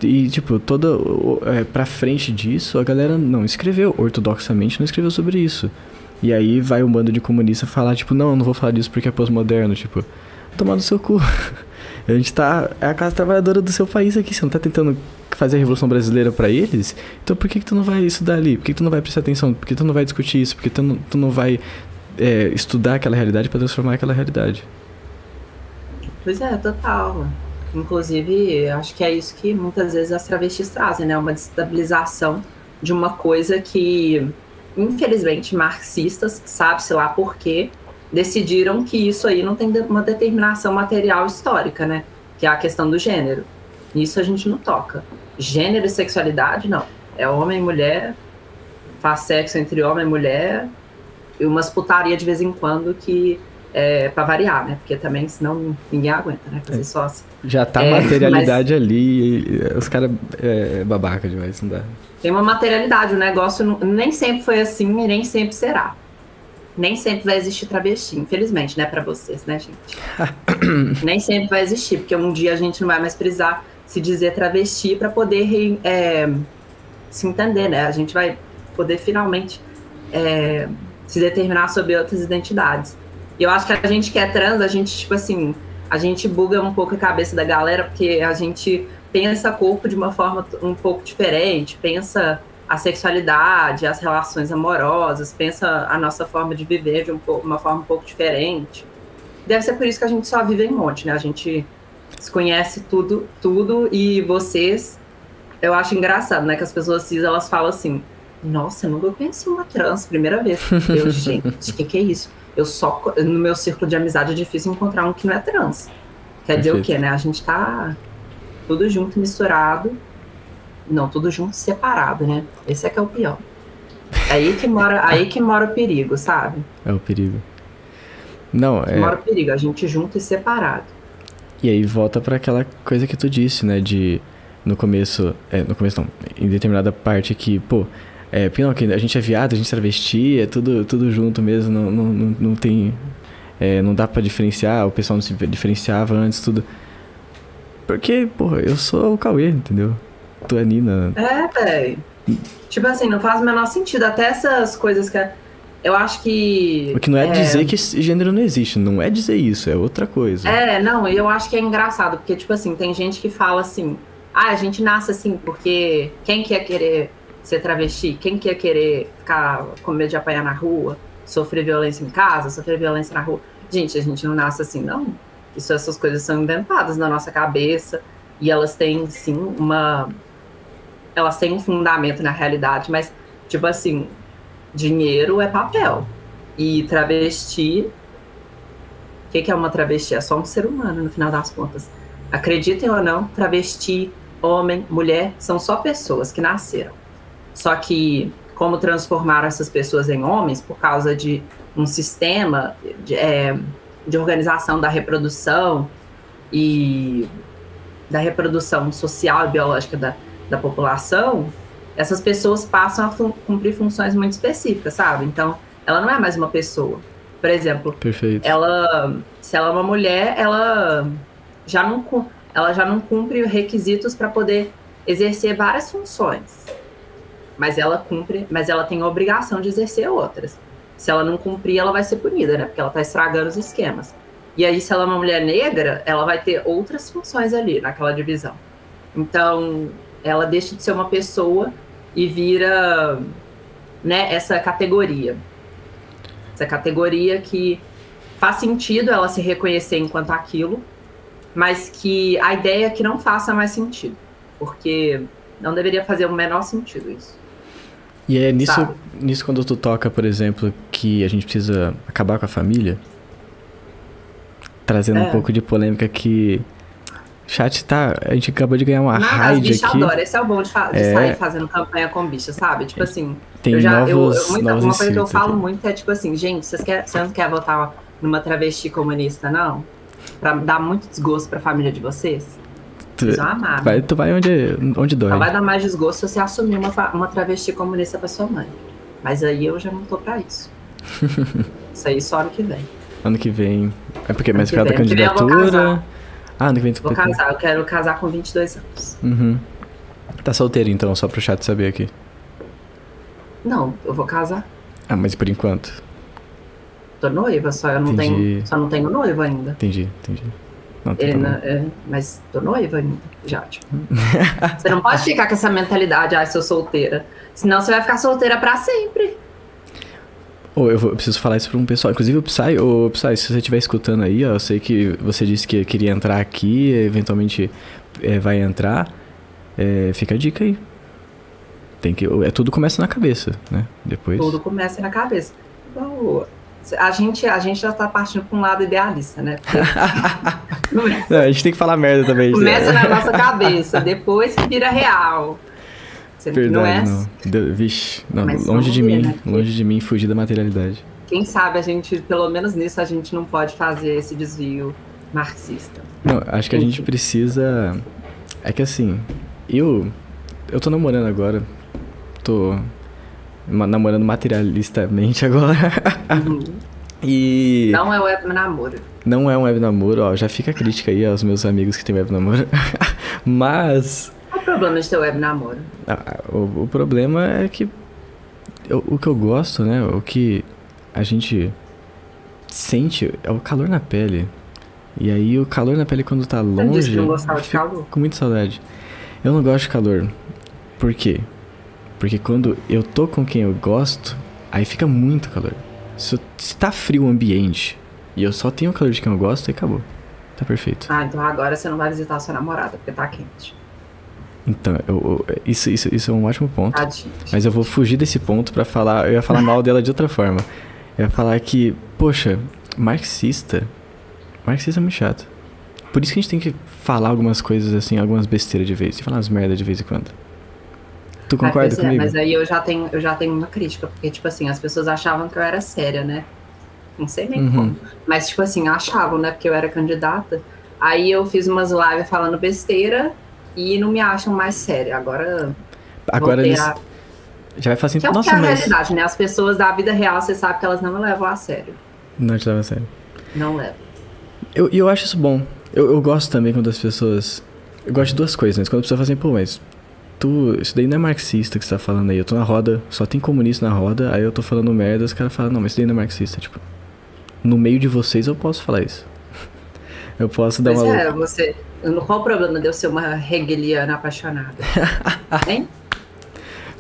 A: E, tipo, pra frente disso, a galera não escreveu, ortodoxamente não escreveu sobre isso. E aí vai um bando de comunista falar, tipo, não, eu não vou falar disso porque é pós-moderno, tipo, tomar no seu cu. A gente é a classe trabalhadora do seu país aqui, você não tá tentando fazer a Revolução Brasileira pra eles? Então por que tu não vai estudar ali? Por que tu não vai prestar atenção? Por que tu não vai discutir isso? Por que tu não vai estudar aquela realidade pra transformar aquela realidade?
B: Pois é, total. Inclusive, acho que é isso que muitas vezes as travestis trazem, né? Uma destabilização de uma coisa que, infelizmente, marxistas, sabe-se lá por quê, decidiram que isso aí não tem uma determinação material histórica, né? Que é a questão do gênero. Nisso a gente não toca. Gênero e sexualidade, não. É homem e mulher, faz sexo entre homem e mulher, e umas putaria de vez em quando que pra variar, né? Porque também, senão, ninguém aguenta, né? Fazer só assim.
A: Já tá a materialidade ali, os caras babaca demais, não dá.
B: Tem uma materialidade, o negócio nem sempre foi assim e nem sempre será. Nem sempre vai existir travesti, infelizmente, né, pra vocês, né, gente? Nem sempre vai existir, porque um dia a gente não vai mais precisar se dizer travesti pra poder se entender, né? A gente vai poder finalmente se determinar sobre outras identidades. E eu acho que a gente que é trans, a gente, tipo assim, a gente buga um pouco a cabeça da galera, porque a gente pensa corpo de uma forma um pouco diferente, pensa a sexualidade, as relações amorosas, pensa a nossa forma de viver de uma forma um pouco diferente. Deve ser por isso que a gente só vive em monte, né? A gente desconhece tudo, e vocês, eu acho engraçado, né? Que as pessoas cis, elas falam assim, nossa, eu nunca conheci uma trans, primeira vez. Eu, gente, o que é isso? No meu círculo de amizade é difícil encontrar um que não é trans. Quer dizer o quê, né? A gente tá tudo junto, misturado. Não, tudo junto, separado, né? Esse é que é o pior. Aí que mora o perigo, sabe?
A: É o perigo. Não,
B: mora o perigo, a gente junto e separado.
A: E aí volta pra aquela coisa que tu disse, né? No começo não, em determinada parte aqui, pô, porque não, a gente é viado, a gente é travesti, é tudo junto mesmo, não tem... não dá pra diferenciar, o pessoal não se diferenciava antes, tudo. Porque, porra, eu sou o Cauê, entendeu? Tu é a Nina.
B: Velho. Tipo assim, não faz o menor sentido. Até essas coisas que... Eu acho que...
A: O que não é dizer que gênero não existe, não é dizer isso, é outra coisa.
B: Não, eu acho que é engraçado, porque, tipo assim, tem gente que fala assim, a gente nasce assim, porque quem que ia querer ser travesti? Quem que ia querer ficar com medo de apanhar na rua? Sofrer violência em casa? Sofrer violência na rua? Gente, a gente não nasce assim, não. Essas coisas são inventadas na nossa cabeça, e elas têm, sim, elas têm um fundamento na realidade, mas, tipo assim, dinheiro é papel. E travesti... O que é uma travesti? É só um ser humano, no final das contas. Acreditem ou não, travesti, homem, mulher, são só pessoas que nasceram. Só que, como transformaram essas pessoas em homens por causa de um sistema de organização da reprodução e da reprodução social e biológica da população, essas pessoas passam a cumprir funções muito específicas, sabe? Então, ela não é mais uma pessoa. Por exemplo,
A: perfeito.
B: Se ela é uma mulher, ela já não cumpre requisitos para poder exercer várias funções. Mas ela tem a obrigação de exercer outras. Se ela não cumprir, ela vai ser punida, né? Porque ela está estragando os esquemas. E aí, se ela é uma mulher negra, ela vai ter outras funções ali naquela divisão. Então, ela deixa de ser uma pessoa e vira, né, essa categoria. Essa categoria que faz sentido ela se reconhecer enquanto aquilo, mas que a ideia é que não faça mais sentido. Porque não deveria fazer o menor sentido isso.
A: E é nisso quando tu toca, por exemplo, que a gente precisa acabar com a família, trazendo um pouco de polêmica que... Chat, a gente acabou de ganhar uma raid aqui.
B: Adora. Esse é o bom de sair fazendo campanha com bicha, sabe? Tipo assim,
A: tem
B: uma coisa que eu falo muito é tipo assim, gente, você não quer votar numa travesti comunista, não? Pra dar muito desgosto pra família de vocês? Vocês vão amar.
A: Tu vai onde dói.
B: Só vai dar mais desgosto se você assumir uma travesti comunista pra sua mãe. Mas aí eu já não tô pra isso. Isso aí só ano que vem.
A: Ano que vem. É porque é mais
B: Ano
A: cada
B: que vem eu vou
A: candidatura.
B: casar.
A: Ano que vem tu
B: Vou
A: pretende.
B: casar, eu quero casar com 22 anos.
A: Uhum. Tá solteiro então, só pro chat saber aqui.
B: Não, eu vou casar.
A: Ah, mas por enquanto.
B: Tô noiva, só eu não
A: Entendi.
B: não tenho noivo ainda.
A: Entendi. Não, tem problema.
B: Mas tô noiva ainda, já, tipo. Você não pode ficar com essa mentalidade, sou solteira. Senão você vai ficar solteira pra sempre.
A: Eu preciso falar isso pra um pessoal. Inclusive o Psy, se você estiver escutando aí, ó, eu sei que você disse que queria entrar aqui, eventualmente vai entrar. Fica a dica aí. Tudo começa na cabeça, né? Depois.
B: Tudo começa na cabeça. Então, a gente já tá partindo pra um lado idealista, né?
A: Não, a gente tem que falar merda também.
B: Começa na nossa cabeça, depois que vira real.
A: Verdade,
B: não é?
A: Não. Vixe, não,
B: longe
A: de mim fugir da materialidade.
B: Quem sabe a gente, pelo menos nisso, a gente não pode fazer esse desvio marxista.
A: Não, acho que a gente precisa... É que assim, eu tô namorando agora, tô namorando materialistamente agora.
B: Uhum.
A: E...
B: Não é web namoro.
A: Não é um web namoro, ó, já fica a crítica aí aos meus amigos que tem web namoro. Mas...
B: Qual o problema de ter web namoro?
A: O problema é que o que eu gosto, né, o que a gente sente é o calor na pele. E aí o calor na pele quando tá longe...
B: Você disse que não gostava de calor?
A: Com muita saudade. Eu não gosto de calor. Por quê? Porque quando eu tô com quem eu gosto, aí fica muito calor. Se tá frio o ambiente e eu só tenho o calor de quem eu gosto, aí acabou. Tá perfeito.
B: Então agora você não vai visitar a sua namorada, porque tá quente.
A: Então, isso é um ótimo ponto.
B: Tadinho.
A: Mas eu vou fugir desse ponto pra falar... Eu ia falar mal dela de outra forma. Eu ia falar que, poxa, marxista é muito chato. Por isso que a gente tem que falar algumas coisas assim, algumas besteiras de vez. E falar umas merda de vez em quando. Tu concorda comigo?
B: Mas aí eu já tenho uma crítica. Porque, tipo assim, as pessoas achavam que eu era séria, né? Não sei nem como. Mas, tipo assim, achavam, né? Porque eu era candidata. Aí eu fiz umas lives falando besteira e não me acham mais séria. Agora
A: eles... Já vai falar assim,
B: que é
A: nossa,
B: a realidade, né? As pessoas da vida real, você sabe que elas não me levam a sério.
A: Não te levam a sério.
B: Não levam.
A: Eu acho isso bom. Eu gosto também quando as pessoas... Eu gosto de duas coisas, né? Quando a pessoa fala assim, pô, mas isso daí não é marxista que você tá falando aí. Eu tô na roda, só tem comunista na roda, aí eu tô falando merda, os caras falam, não, mas isso daí não é marxista. Tipo, no meio de vocês eu posso falar isso. Eu posso dar uma...
B: você... Qual o problema de eu ser uma hegeliana apaixonada? Hein?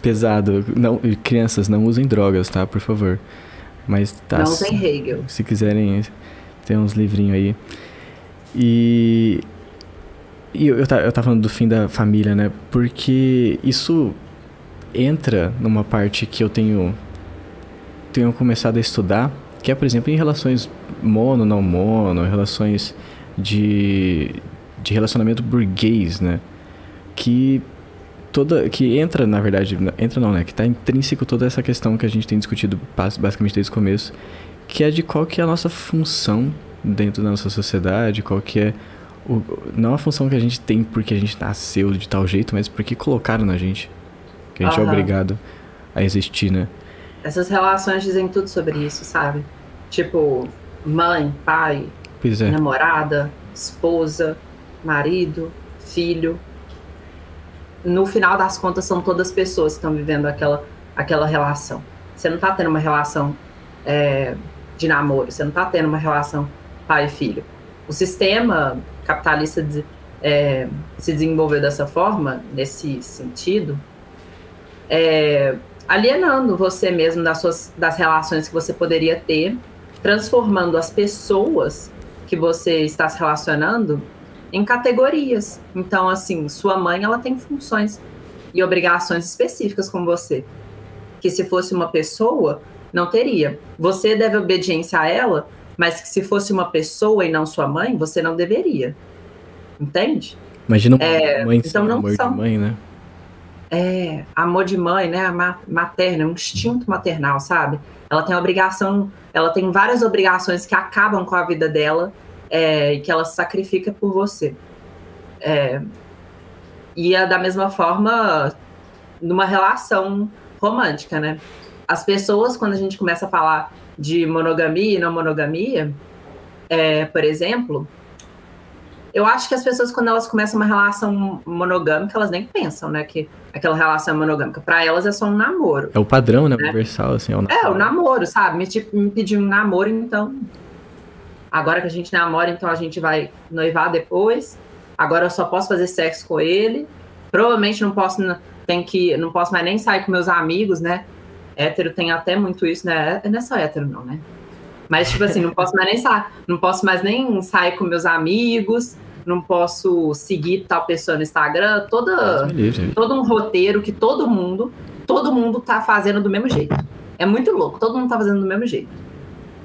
A: Pesado. Não, crianças, não usem drogas, tá? Por favor. Mas tá...
B: Não usem Hegel.
A: Se quiserem, tem uns livrinhos aí. E eu tava falando do fim da família, né? Porque isso entra numa parte que eu tenho começado a estudar, que é, por exemplo, em relações mono, não mono, relações de relacionamento burguês, né? Que entra, na verdade, entra não, né? Que tá intrínseco toda essa questão que a gente tem discutido basicamente desde o começo, que é de qual que é a nossa função dentro da nossa sociedade, qual que é não a função que a gente tem porque a gente nasceu de tal jeito, mas porque colocaram na gente, que a gente é obrigado a existir, né?
B: Essas relações dizem tudo sobre isso, sabe? Tipo, mãe, pai, namorada, esposa, marido, filho. No final das contas, são todas pessoas que estão vivendo aquela relação. Você não tá tendo uma relação de namoro, você não tá tendo uma relação pai e filho. O sistema capitalista se desenvolveu dessa forma, nesse sentido, alienando você mesmo das relações que você poderia ter, transformando as pessoas que você está se relacionando em categorias. Então, assim, sua mãe, ela tem funções e obrigações específicas com você, que se fosse uma pessoa, não teria. Você deve obediência a ela, mas que se fosse uma pessoa e não sua mãe, você não deveria. Entende?
A: Imagina mãe
B: então não
A: amor
B: são,
A: de mãe, né?
B: Amor de mãe, né? Materna, um instinto maternal, sabe? Ela tem obrigação, ela tem várias obrigações que acabam com a vida dela, e que ela se sacrifica por você. E da mesma forma, numa relação romântica, né? as pessoas, quando a gente começa a falar de monogamia e não monogamia, por exemplo, eu acho que as pessoas, quando elas começam uma relação monogâmica, elas nem pensam, né, que aquela relação é monogâmica. Para elas é só um namoro.
A: É o padrão, né? Universal, assim.
B: O namoro, sabe? Me pediu um namoro, então... Agora que a gente namora, então a gente vai noivar depois. Agora eu só posso fazer sexo com ele. Provavelmente não posso mais nem sair com meus amigos, né? Hétero tem até muito isso, né? Não é só hétero, não, né? Mas, tipo assim, não posso mais nem sair com meus amigos, não posso seguir tal pessoa no Instagram, todo um roteiro que todo mundo tá fazendo do mesmo jeito. É muito louco, todo mundo tá fazendo do mesmo jeito.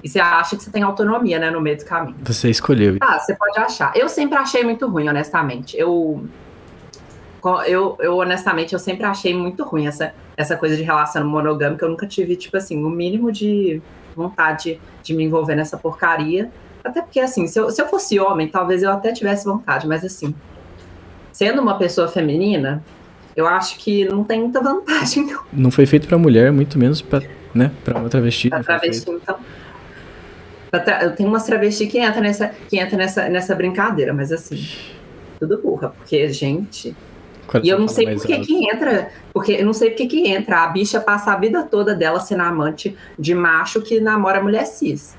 B: E você acha que você tem autonomia, né, no meio do caminho.
A: Você escolheu.
B: Você pode achar. Eu sempre achei muito ruim, honestamente. Eu honestamente, eu sempre achei muito ruim essa coisa de relação monogâmica. Eu nunca tive, tipo assim, o mínimo de vontade de me envolver nessa porcaria. Até porque, assim, se eu fosse homem, talvez eu até tivesse vontade. Mas, assim, sendo uma pessoa feminina, eu acho que não tem muita vantagem, não.
A: Não foi feito pra mulher, muito menos pra uma travesti.
B: Pra travesti, então... Tem umas travesti que entra nessa brincadeira, mas, assim, tudo burra. Porque, gente... E eu não sei por que entra, porque eu não sei por que entra. A bicha passa a vida toda dela sendo amante de macho que namora mulher cis.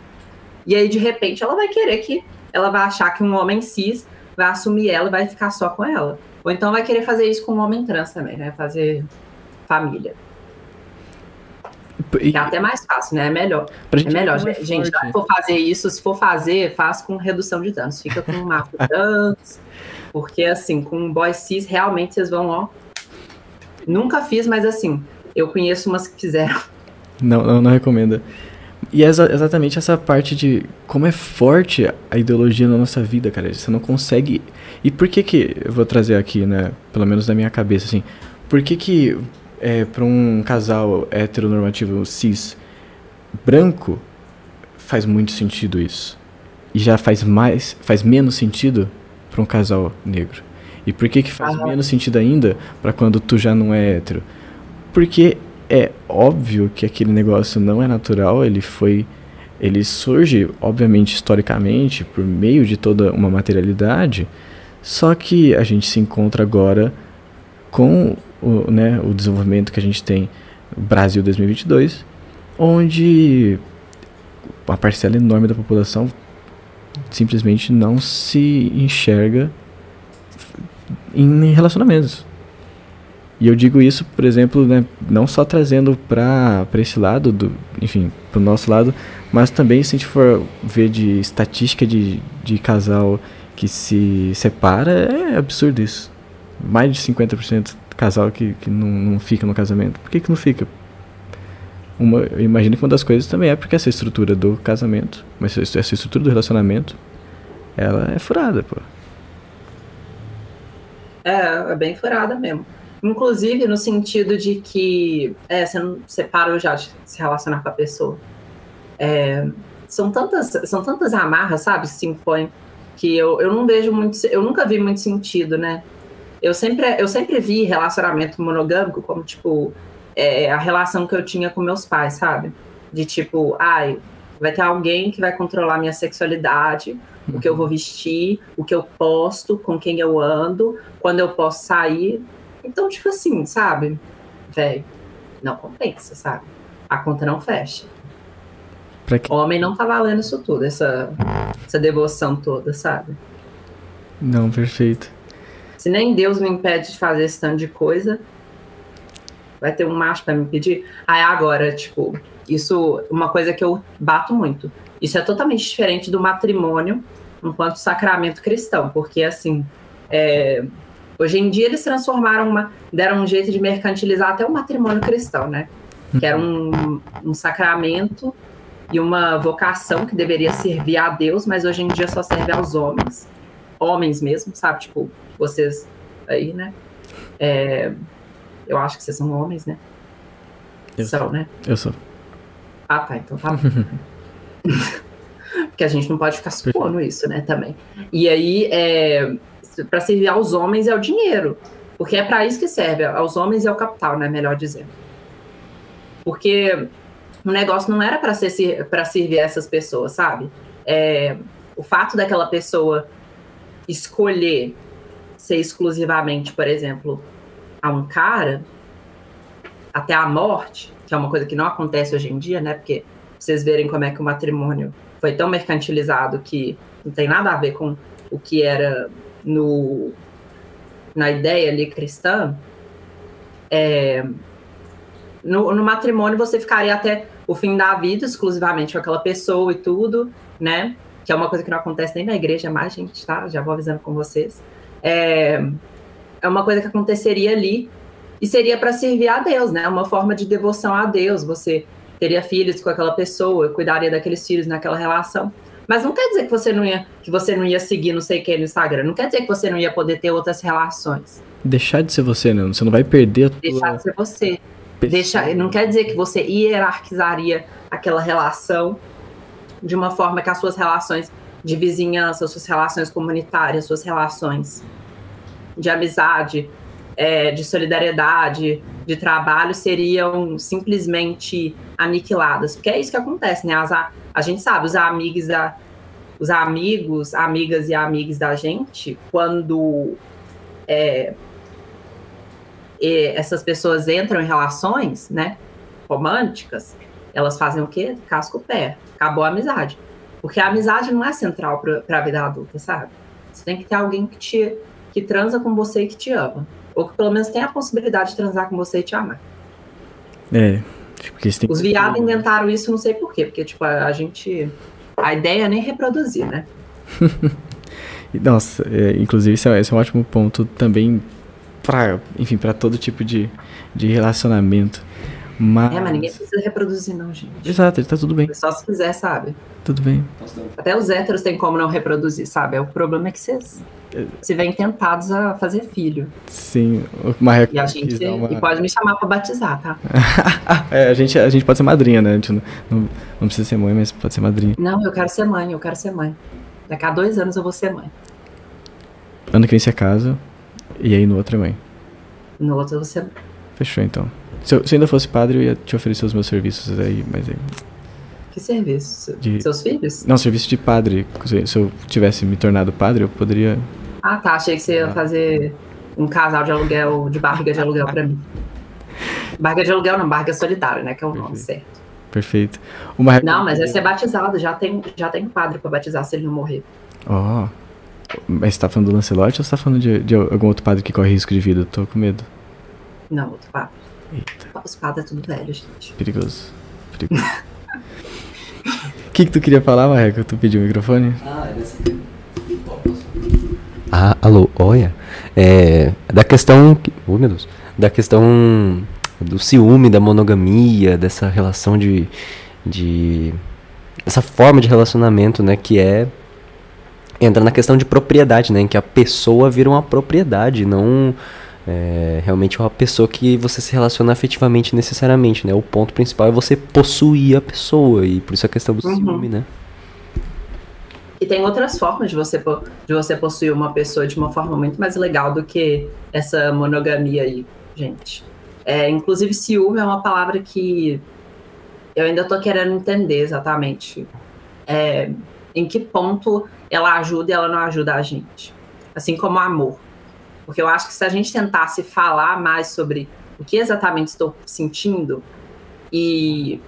B: E aí, de repente, ela vai achar que um homem cis vai assumir ela e vai ficar só com ela. Ou então vai querer fazer isso com um homem trans também, né? Fazer família. É até mais fácil, né? É melhor. Gente, se for fazer, faz com redução de danos. Fica com macho trans. Porque, assim, com um boy cis, realmente vocês vão, ó... Nunca fiz, mas, assim, eu conheço umas que fizeram.
A: Não recomendo. E é exatamente essa parte de como é forte a ideologia na nossa vida, cara. Você não consegue... E por que eu vou trazer aqui, né? Pelo menos na minha cabeça, assim. Por que para um casal heteronormativo cis branco faz muito sentido isso? E já faz menos sentido para um casal negro. E por que faz menos sentido ainda para quando tu já não é hétero? Porque é óbvio que aquele negócio não é natural, ele surge, obviamente, historicamente, por meio de toda uma materialidade, só que a gente se encontra agora com o desenvolvimento que a gente tem no Brasil 2022, onde uma parcela enorme da população simplesmente não se enxerga em relacionamentos. E eu digo isso, por exemplo, né, não só trazendo para esse lado, enfim, para o nosso lado, mas também se a gente for ver de estatística de casal que se separa, é absurdo isso. Mais de 50% do casal que não fica no casamento. Por que não fica? Eu imagino que uma das coisas também é porque essa estrutura do casamento, mas essa estrutura do relacionamento, ela é furada, pô.
B: É bem furada mesmo. Inclusive no sentido de que você parou já de se relacionar com a pessoa. São tantas amarras, sabe, se impõem, que eu não vejo muito, eu nunca vi muito sentido, né? Eu sempre vi relacionamento monogâmico como, tipo, a relação que eu tinha com meus pais, sabe? De tipo, vai ter alguém que vai controlar minha sexualidade, o que eu vou vestir, o que eu posto, com quem eu ando, quando eu posso sair. Então, tipo assim, sabe? Velho, não compensa, sabe? A conta não fecha. Homem não tá valendo isso tudo, essa devoção toda, sabe?
A: Não, perfeito.
B: Se nem Deus me impede de fazer esse tanto de coisa, vai ter um macho pra me impedir? Agora, tipo, isso é uma coisa que eu bato muito. Isso é totalmente diferente do matrimônio enquanto sacramento cristão, porque, assim, hoje em dia eles deram um jeito de mercantilizar até o matrimônio cristão, né? Que era um sacramento e uma vocação que deveria servir a Deus, mas hoje em dia só serve aos homens mesmo, sabe? Tipo, vocês aí, né? Eu acho que vocês são homens, né? Né?
A: Eu sou.
B: Tá, então tá bom. Porque a gente não pode ficar supondo isso, né, também. E aí, para servir aos homens é o dinheiro, porque é para isso que serve, aos homens é o capital, né, melhor dizendo. Porque o negócio não era para servir essas pessoas, sabe? O fato daquela pessoa escolher ser exclusivamente, por exemplo, a um cara, até a morte, que é uma coisa que não acontece hoje em dia, né? Porque pra vocês verem como é que o matrimônio foi tão mercantilizado que não tem nada a ver com o que era na ideia ali cristã. No matrimônio você ficaria até o fim da vida exclusivamente com aquela pessoa e tudo, né? Que é uma coisa que não acontece nem na igreja mais, gente, tá? Já vou avisando com vocês. É uma coisa que aconteceria ali e seria para servir a Deus, né? Uma forma de devoção a Deus. Você teria filhos com aquela pessoa, cuidaria daqueles filhos naquela relação. Mas não quer dizer que você não ia seguir não sei quem no Instagram. Não quer dizer que você não ia poder ter outras relações.
A: Deixar de ser você, né? Você não vai perder a tua...
B: Deixar de ser você. Não quer dizer que você hierarquizaria aquela relação de uma forma que as suas relações de vizinhança, suas relações comunitárias, suas relações de amizade, de solidariedade, de trabalho seriam simplesmente aniquiladas. Porque é isso que acontece, né? A gente sabe, os amigos, amigas e amigos da gente, quando essas pessoas entram em relações, né, românticas, elas fazem o quê? Casca o pé. Acabou a amizade. Porque a amizade não é central para a vida adulta, sabe? Você tem que ter alguém que transa com você e que te ama. Ou que pelo menos tem a possibilidade de transar com você e te amar.
A: Porque tem
B: os viados inventaram isso, não sei por quê. Porque, tipo, a ideia é nem reproduzir, né?
A: Nossa, inclusive esse é um ótimo ponto também para todo tipo de relacionamento. Mas
B: ninguém precisa reproduzir, não, gente.
A: Exato, tá tudo bem.
B: Só se quiser, sabe?
A: Tudo bem.
B: Até os héteros têm como não reproduzir, sabe? O problema é que vocês se veem tentados a fazer filho.
A: Sim.
B: E a gente e pode me chamar pra batizar, tá?
A: A gente pode ser madrinha, né? A gente não precisa ser mãe, mas pode ser madrinha.
B: Não, eu quero ser mãe. Daqui a 2 anos eu vou ser mãe.
A: Ano que vem você casa, e aí no outro é mãe.
B: No outro eu vou ser mãe.
A: Fechou, então. Se eu ainda fosse padre, eu ia te oferecer os meus serviços aí, mas aí...
B: Que serviço? Seus filhos?
A: Não, serviço de padre. Se eu tivesse me tornado padre, eu poderia...
B: Ah, tá. Achei que você ia fazer um casal de aluguel, de barriga de aluguel pra mim. Barriga de aluguel não, barriga solidária, né? Que é o nome certo.
A: Perfeito.
B: Não, mas vai ser batizado. Já tem padre pra batizar se ele não morrer.
A: Mas você tá falando do Lancelotti ou você tá falando de algum outro padre que corre risco de vida? Eu tô com medo.
B: Não, outro padre.
A: Eita.
B: Os padres é tudo velho, gente.
A: Perigoso. O que tu queria falar, Marreco? Tu pediu o microfone?
D: Alô, olha. Da questão... Oh, meu Deus. Da questão do ciúme, da monogamia, dessa relação essa forma de relacionamento, né, que entra na questão de propriedade, né, em que a pessoa vira uma propriedade, não... realmente é uma pessoa que você se relaciona afetivamente necessariamente, né? O ponto principal é você possuir a pessoa, e por isso a questão do ciúme, né?
B: E tem outras formas de você possuir uma pessoa de uma forma muito mais legal do que essa monogamia aí, gente. Inclusive, ciúme é uma palavra que eu ainda tô querendo entender exatamente em que ponto ela ajuda e ela não ajuda a gente. Assim como o amor. Porque eu acho que se a gente tentasse falar mais sobre o que exatamente estou sentindo e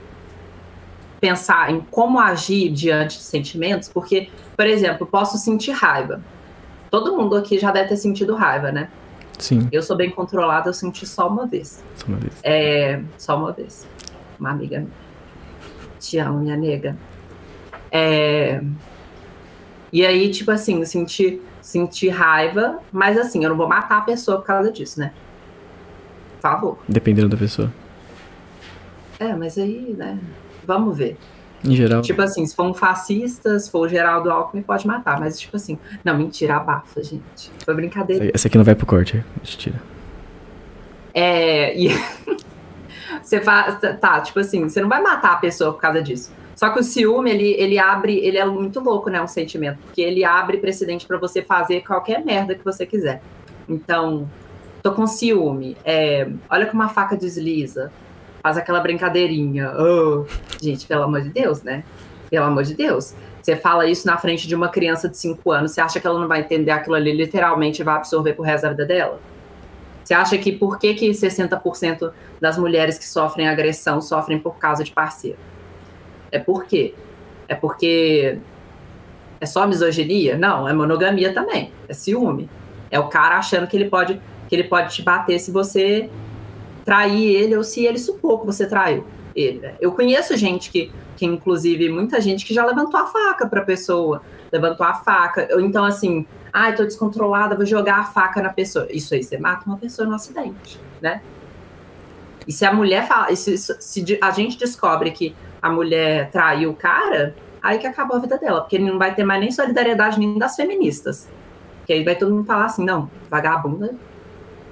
B: pensar em como agir diante de sentimentos, porque, por exemplo, eu posso sentir raiva. Todo mundo aqui já deve ter sentido raiva, né?
A: Sim.
B: Eu sou bem controlada, eu senti só uma vez.
A: Só uma vez.
B: Só uma vez. Uma amiga minha. Te amo, minha nega. E aí, tipo assim, eu senti raiva, mas assim, eu não vou matar a pessoa por causa disso, né? Por favor.
A: Dependendo da pessoa.
B: Mas aí, né? Vamos ver.
A: Em geral...
B: Tipo assim, se for um fascista, se for o Geraldo Alckmin, pode matar. Mas tipo assim... Não, mentira, abafa, gente. Foi brincadeira.
A: Essa aqui não vai pro corte, a gente tira.
B: E... Você faz... Tá, tipo assim, você não vai matar a pessoa por causa disso. Só que o ciúme, ele abre... Ele é muito louco, né? Um sentimento. Porque ele abre precedente pra você fazer qualquer merda que você quiser. Então, tô com ciúme. Olha como a faca desliza. faz aquela brincadeirinha. Oh, gente, pelo amor de Deus, né? Pelo amor de Deus. Você fala isso na frente de uma criança de 5 anos, você acha que ela não vai entender aquilo ali literalmente e vai absorver pro resto da vida dela? Você acha que por que 60% das mulheres que sofrem agressão sofrem por causa de parceiro? É por quê? É porque é só misoginia? Não, é monogamia também. É ciúme. É o cara achando que ele pode te bater se você trair ele ou se ele supor que você traiu ele. Eu conheço gente que inclusive, muita gente que já levantou a faca pra pessoa. Levantou a faca. Então, assim, tô descontrolada, vou jogar a faca na pessoa. Isso aí, você mata uma pessoa no acidente, né? E se a mulher fala, se a gente descobre que a mulher traiu o cara, aí que acabou a vida dela, porque não vai ter mais nem solidariedade nem das feministas. Porque aí vai todo mundo falar assim, não, vagabunda,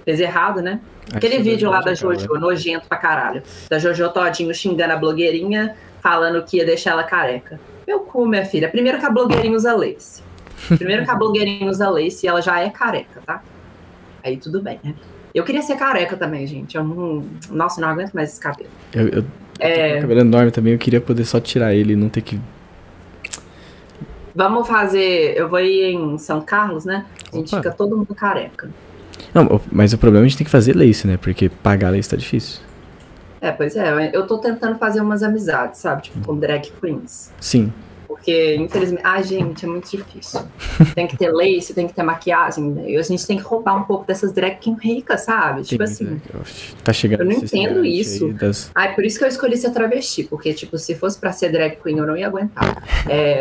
B: fez errado, né? Aquele vídeo lá da Jojo, nojento pra caralho. Da Jojo todinho xingando a blogueirinha, falando que ia deixar ela careca. Meu cu, minha filha. Primeiro que a blogueirinha usa lace. E ela já é careca, tá? Aí tudo bem, né? Eu queria ser careca também, gente. Nossa, não aguento mais esse cabelo.
A: Eu tenho um cabelo enorme também, eu queria poder só tirar ele e não ter que...
B: Vamos fazer... Eu vou ir em São Carlos, né? A gente fica todo mundo careca.
A: Não, mas o problema é a gente tem que fazer lace, né? Porque pagar lace tá difícil.
B: Pois é. Eu tô tentando fazer umas amizades, sabe? Tipo, com drag queens.
A: Sim.
B: Porque, infelizmente... gente, é muito difícil. Tem que ter lace, tem que ter maquiagem. Né? E a gente tem que roubar um pouco dessas drag queens ricas, sabe? Tipo assim...
A: Tá chegando.
B: Eu não entendo isso. Por isso que eu escolhi ser travesti. Porque, tipo, se fosse pra ser drag queen, eu não ia aguentar.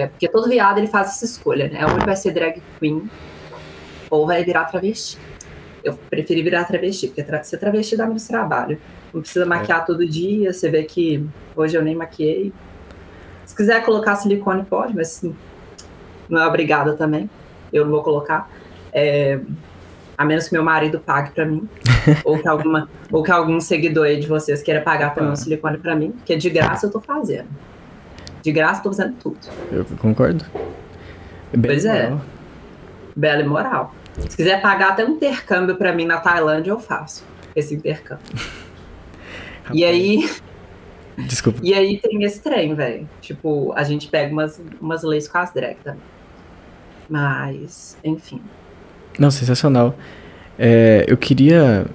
B: Porque todo viado, ele faz essa escolha, né? Ou ele vai ser drag queen, ou vai virar travesti. Eu preferi virar travesti, porque ser travesti dá menos trabalho. Não precisa maquiar todo dia. Você vê que hoje eu nem maquiei. Se quiser colocar silicone, pode, mas não é obrigada também. Eu não vou colocar. A menos que meu marido pague pra mim. ou que algum seguidor aí de vocês queira pagar também um silicone pra mim. Porque de graça eu tô fazendo. De graça eu tô fazendo tudo.
A: Eu concordo.
B: Pois é. Bela e moral. Se quiser pagar até um intercâmbio pra mim na Tailândia, eu faço esse intercâmbio. Rapaz. E aí...
A: Desculpa.
B: E aí tem esse trem, velho. Tipo, a gente pega umas leis com as drag também. Mas, enfim.
A: Não, sensacional. Eu queria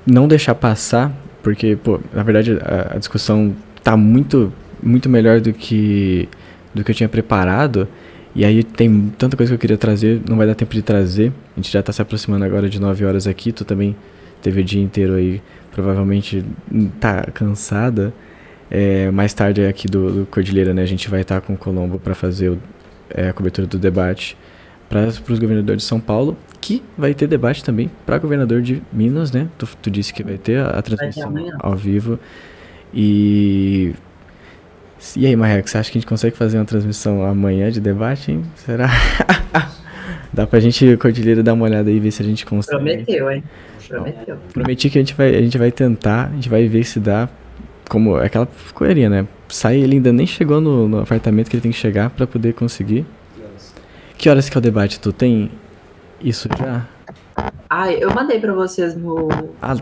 A: não deixar passar, porque, na verdade, a discussão tá muito, muito melhor do que eu tinha preparado. E aí tem tanta coisa que eu queria trazer, não vai dar tempo de trazer. A gente já tá se aproximando agora de 9 horas aqui. Tu também teve o dia inteiro aí, provavelmente tá cansada. Mais tarde aqui do Cordilheira, né, a gente vai estar com o Colombo para fazer a cobertura do debate para os governadores de São Paulo, que vai ter debate também para governador de Minas, né? Tu disse que vai ter a transmissão ao vivo. E aí, Marreco, você acha que a gente consegue fazer uma transmissão amanhã de debate, hein? Será? Dá pra gente, Cordilheira, dar uma olhada aí e ver se a gente consegue.
B: Prometeu, hein? Prometeu.
A: Prometi que a gente vai tentar, a gente vai ver se dá. Como aquela correria, né? Ele ainda nem chegou no apartamento que ele tem que chegar pra poder conseguir. Que horas que é o debate? Tu tem isso já?
B: Eu mandei pra vocês no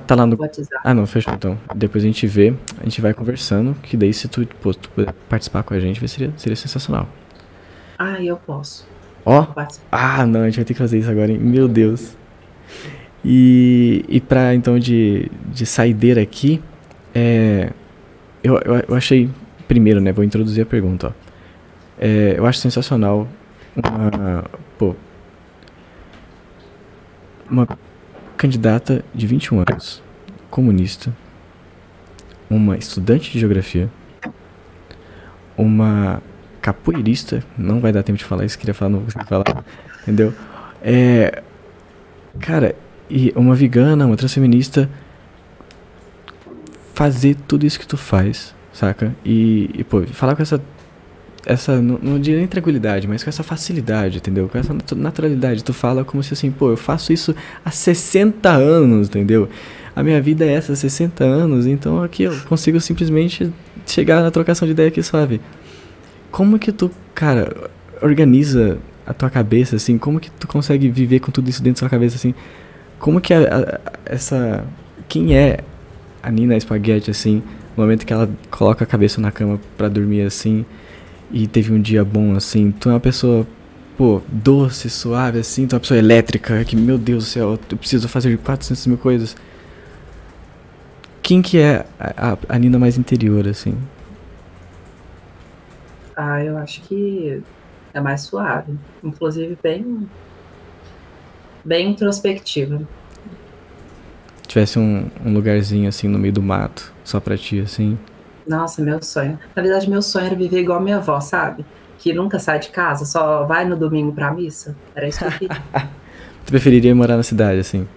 A: tá lá no
B: WhatsApp.
A: Não, fechou então. Depois a gente vê, a gente vai conversando, que daí se tu puder participar com a gente, seria sensacional.
B: Eu posso.
A: Não, a gente vai ter que fazer isso agora, hein? Meu Deus. E pra, então, de saideira aqui, eu achei, primeiro, né, vou introduzir a pergunta, eu acho sensacional uma candidata de 21 anos, comunista, uma estudante de geografia, uma capoeirista, não vai dar tempo de falar isso, queria falar, não vou falar, entendeu? Cara, e uma vegana, uma transfeminista, fazer tudo isso que tu faz, saca? E falar com essa não diria nem tranquilidade, mas com essa facilidade, entendeu? Com essa naturalidade. Tu fala como se assim, eu faço isso há 60 anos, entendeu? A minha vida é essa há 60 anos, então aqui eu consigo simplesmente chegar na trocação de ideia aqui suave. Como que tu, cara, organiza a tua cabeça, assim? Como que tu consegue viver com tudo isso dentro da sua cabeça, assim? Como que quem é a Nina Spaghetti, assim, o momento que ela coloca a cabeça na cama pra dormir assim, e teve um dia bom assim, tu é uma pessoa, pô, doce, suave assim, tu é uma pessoa elétrica, que, meu Deus do céu, eu preciso fazer 400 mil coisas. Quem que é a Nina mais interior, assim?
B: Eu acho que é mais suave. Inclusive, bem introspectiva.
A: Tivesse um lugarzinho, assim, no meio do mato, só pra ti, assim.
B: Nossa, meu sonho. Na verdade, meu sonho era viver igual minha avó, sabe? Que nunca sai de casa, só vai no domingo pra missa. Era isso que eu queria.
A: Tu preferiria morar na cidade, assim?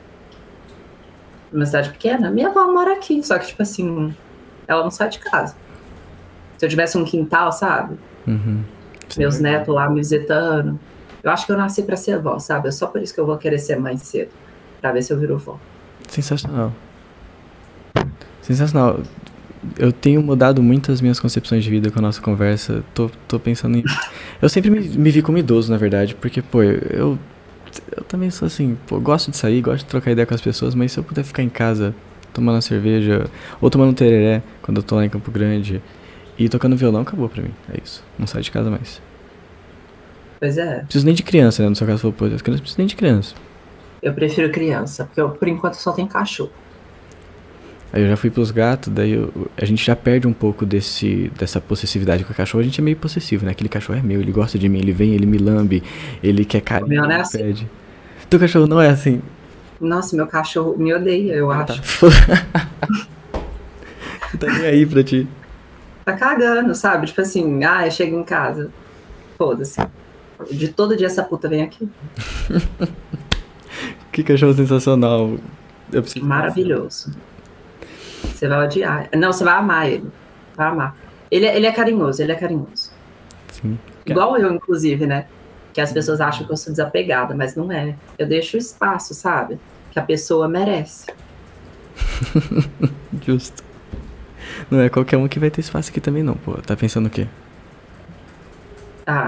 B: Uma cidade pequena? Minha avó mora aqui, só que, tipo assim, ela não sai de casa. Se eu tivesse um quintal, sabe?
A: Uhum.
B: Meus netos lá me visitando. Eu acho que eu nasci pra ser avó, sabe? É só por isso que eu vou querer ser mãe cedo. Pra ver se eu viro vó.
A: Sensacional. Sensacional. Eu tenho mudado muito as minhas concepções de vida com a nossa conversa. Tô pensando em... Eu sempre me vi como idoso, na verdade, porque, pô, eu também sou assim, pô, gosto de sair, gosto de trocar ideia com as pessoas, mas se eu puder ficar em casa tomando uma cerveja ou tomando um tereré quando eu tô lá em Campo Grande e tocando violão, acabou pra mim. É isso. Não saio de casa mais.
B: Pois é.
A: Não preciso nem de criança, né? No seu caso, falou, pô, as crianças não precisam nem de criança.
B: Eu prefiro criança, porque eu, por enquanto, só tenho cachorro.
A: Aí eu já fui pros gatos, daí a gente já perde um pouco dessa possessividade com o cachorro. A gente é meio possessivo, né? Aquele cachorro é meu, ele gosta de mim, ele vem, ele me lambe, ele quer carinho,
B: meu não é
A: ele
B: assim.
A: pede. Teu cachorro não é assim?
B: Nossa, meu cachorro me odeia, eu acho.
A: Não tá nem aí pra ti.
B: Tá cagando, sabe? Tipo assim, eu chego em casa, foda-se. De todo dia essa puta vem aqui.
A: Que cachorro sensacional. Eu preciso
B: Maravilhoso. Você vai odiar. Não, você vai amar ele. Vai amar. Ele é carinhoso, ele é carinhoso.
A: Sim.
B: Igual eu, inclusive, né? Que as pessoas acham que eu sou desapegada, mas não é. Eu deixo espaço, sabe? Que a pessoa merece.
A: Justo. Não é qualquer um que vai ter espaço aqui também não, pô. Tá pensando o quê?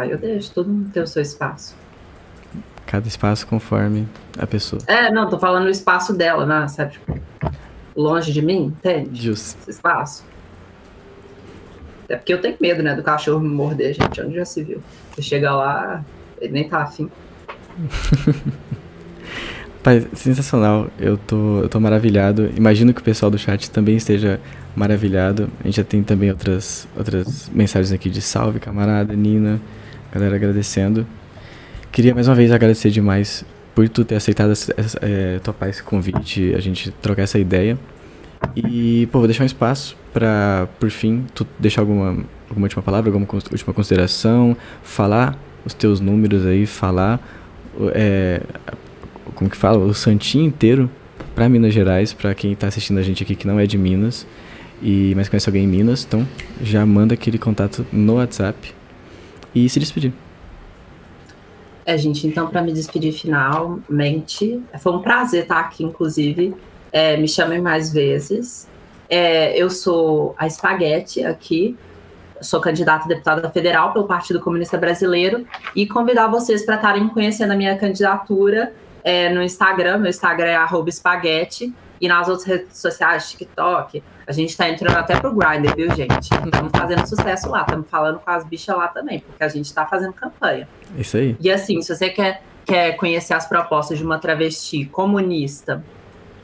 B: Eu deixo todo mundo ter o seu espaço.
A: Cada espaço conforme a pessoa.
B: Não, tô falando o espaço dela, né? Sabe? Tipo, longe de mim, entende?
A: Justo.
B: Esse espaço. Até porque eu tenho medo, né? Do cachorro me morder, gente. Onde já se viu? Você chega lá, ele nem tá afim.
A: Pai, sensacional. Eu tô maravilhado. Imagino que o pessoal do chat também esteja maravilhado. A gente já tem também outras mensagens aqui de salve, camarada, Nina. Galera agradecendo. Queria mais uma vez agradecer demais por tu ter aceitado topar esse convite, a gente trocar essa ideia. E, pô, vou deixar um espaço pra, por fim, tu deixar alguma última palavra, alguma última consideração, falar os teus números aí, falar, como que fala, o santinho inteiro pra Minas Gerais, pra quem tá assistindo a gente aqui que não é de Minas, mas conhece alguém em Minas, então já manda aquele contato no WhatsApp e se despedir.
B: Gente, então, para me despedir finalmente, foi um prazer estar aqui, inclusive. Me chamem mais vezes. Eu sou a Espaguete aqui, sou candidata a deputada federal pelo Partido Comunista Brasileiro e convidar vocês para estarem conhecendo a minha candidatura no Instagram. Meu Instagram é @espaguete e nas outras redes sociais, TikTok. A gente está entrando até pro Grindr, viu, gente? Estamos fazendo sucesso lá, estamos falando com as bichas lá também, porque a gente está fazendo campanha.
A: Isso aí.
B: E assim, se você quer conhecer as propostas de uma travesti comunista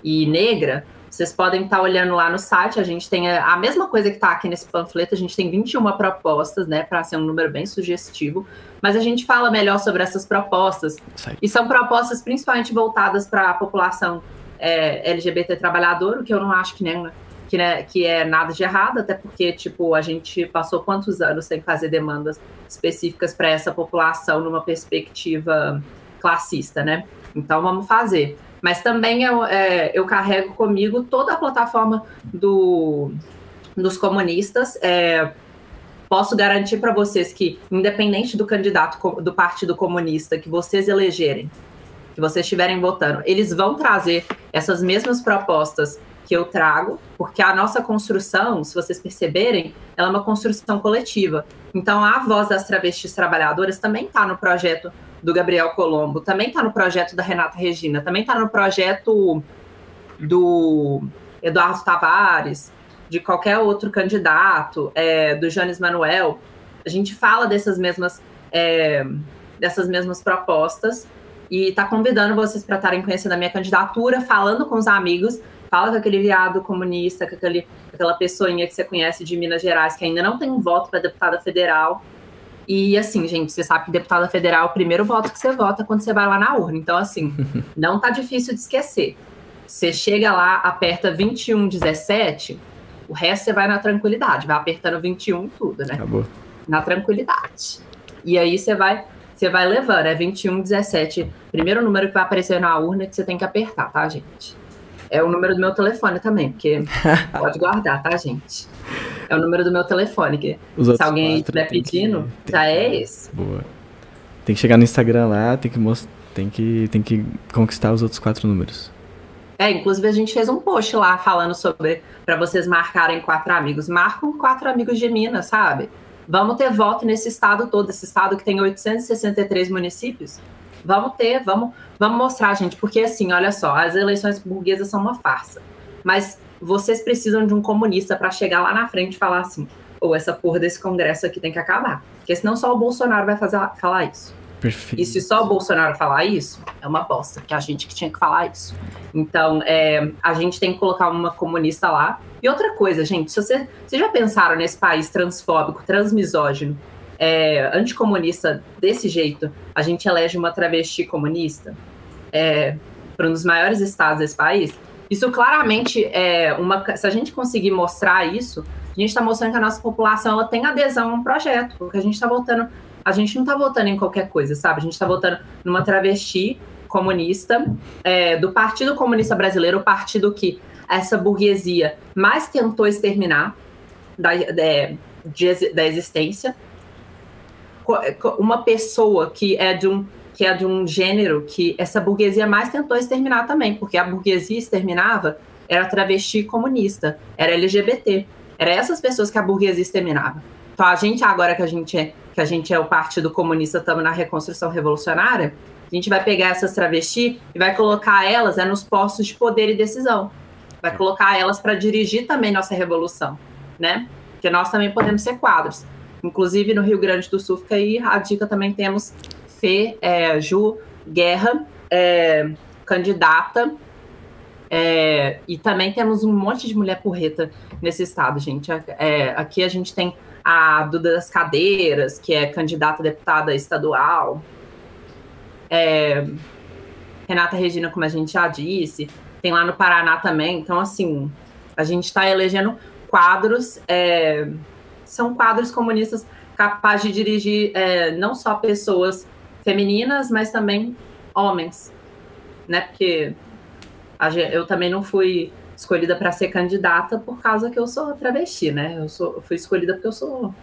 B: e negra, vocês podem estar olhando lá no site. A gente tem a mesma coisa que está aqui nesse panfleto. A gente tem 21 propostas, né, para ser um número bem sugestivo. Mas a gente fala melhor sobre essas propostas. E são propostas principalmente voltadas para a população LGBT trabalhadora, o que eu não acho que é nada de errado, até porque, tipo, a gente passou quantos anos sem fazer demandas específicas para essa população numa perspectiva classista, né? Então, vamos fazer. Mas também eu carrego comigo toda a plataforma dos comunistas. Posso garantir para vocês que, independente do candidato do Partido Comunista que vocês elegerem, que vocês estiverem votando, eles vão trazer essas mesmas propostas que eu trago, porque a nossa construção, se vocês perceberem, ela é uma construção coletiva. Então, a voz das travestis trabalhadoras também está no projeto do Gabriel Colombo, também está no projeto da Renata Regina, também está no projeto do Eduardo Tavares. de qualquer outro candidato, do Jones Manuel, a gente fala dessas mesmas propostas e está convidando vocês para estarem conhecendo a minha candidatura, falando com os amigos, fala com aquele viado comunista, com aquela pessoinha que você conhece de Minas Gerais, que ainda não tem um voto para deputada federal. E assim, gente, você sabe que deputada federal é o primeiro voto que você vota quando você vai lá na urna. Então, assim, não tá difícil de esquecer. Você chega lá, aperta 2117, o resto você vai na tranquilidade. Vai apertando 21 tudo, né?
A: Acabou.
B: Na tranquilidade. E aí você vai levando. É 2117. Primeiro número que vai aparecer na urna que você tem que apertar, tá, gente? É o número do meu telefone também, porque pode guardar, tá, gente? É o número do meu telefone, que se alguém estiver pedindo, já é esse.
A: Boa. Tem que chegar no Instagram lá, tem que conquistar os outros 4 números.
B: Inclusive a gente fez um post lá falando sobre, para vocês marcarem 4 amigos. Marcam 4 amigos de Minas, sabe? Vamos ter voto nesse estado todo, esse estado que tem 863 municípios. Vamos mostrar, gente, porque assim, olha só, as eleições burguesas são uma farsa, mas vocês precisam de um comunista para chegar lá na frente e falar assim, essa porra desse congresso aqui tem que acabar, porque senão só o Bolsonaro vai falar isso.
A: Perfeito.
B: E se só o Bolsonaro falar isso, é uma bosta, porque a gente que tinha que falar isso. Então, a gente tem que colocar uma comunista lá. E outra coisa, gente, se vocês já pensaram nesse país transfóbico, transmisógino, anticomunista desse jeito, a gente elege uma travesti comunista para um dos maiores estados desse país. Isso claramente se a gente conseguir mostrar isso, a gente está mostrando que a nossa população ela tem adesão a um projeto, porque a gente está votando, a gente não está votando em qualquer coisa, sabe? A gente está votando numa travesti comunista do Partido Comunista Brasileiro, o partido que essa burguesia mais tentou exterminar da existência. Uma pessoa que é de um gênero que essa burguesia mais tentou exterminar também, porque a burguesia exterminava era travesti comunista, era LGBT, era essas pessoas que a burguesia exterminava. Então a gente agora que a gente é o Partido Comunista, estamos na reconstrução revolucionária, a gente vai pegar essas travestis e vai colocar elas nos postos de poder e decisão, vai colocar elas para dirigir também nossa revolução, né? Porque nós também podemos ser quadros. Inclusive, no Rio Grande do Sul, fica aí a dica, também temos Ju Guerra, candidata, e também temos um monte de mulher porreta nesse estado, gente. Aqui a gente tem a Duda das Cadeiras, que é candidata a deputada estadual, Renata Regina, como a gente já disse, tem lá no Paraná também. Então, assim, a gente está elegendo quadros... são quadros comunistas capazes de dirigir não só pessoas femininas, mas também homens, né? Porque eu também não fui escolhida para ser candidata por causa que eu sou travesti, né? Eu fui escolhida porque eu sou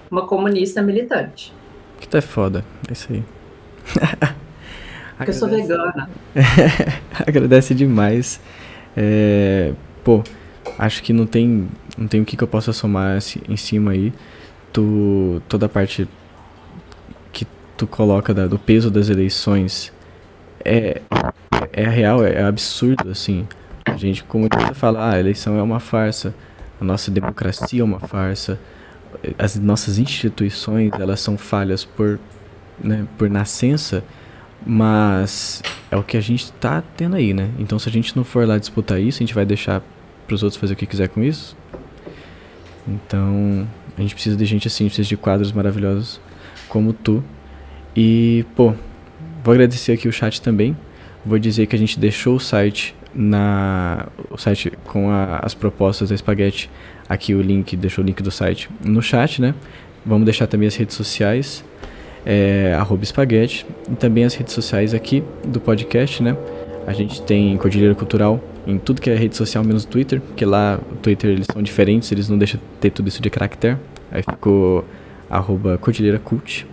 B: uma comunista militante.
A: Que tá foda, é isso aí.
B: Porque eu sou vegana.
A: Agradece demais. Acho que não tem o que eu possa somar em cima aí. Toda a parte que tu coloca do peso das eleições é real, é absurdo, assim. A gente, como você fala, a eleição é uma farsa, a nossa democracia é uma farsa, as nossas instituições, elas são falhas por nascença, mas é o que a gente tá tendo aí, né? Então, se a gente não for lá disputar isso, a gente vai deixar pros outros fazer o que quiser com isso. Então, a gente precisa de gente assim, precisa de quadros maravilhosos como tu. E, vou agradecer aqui o chat também. Vou dizer que a gente deixou o site com as propostas da Spaghetti. Aqui deixou o link do site no chat, né? Vamos deixar também as redes sociais, @Spaghetti, e também as redes sociais aqui do podcast, né? A gente tem Cordilheira Cultural em tudo que é rede social, menos o Twitter, porque lá o Twitter eles são diferentes, eles não deixam ter tudo isso de caractere. Aí ficou @CordilheiraCult.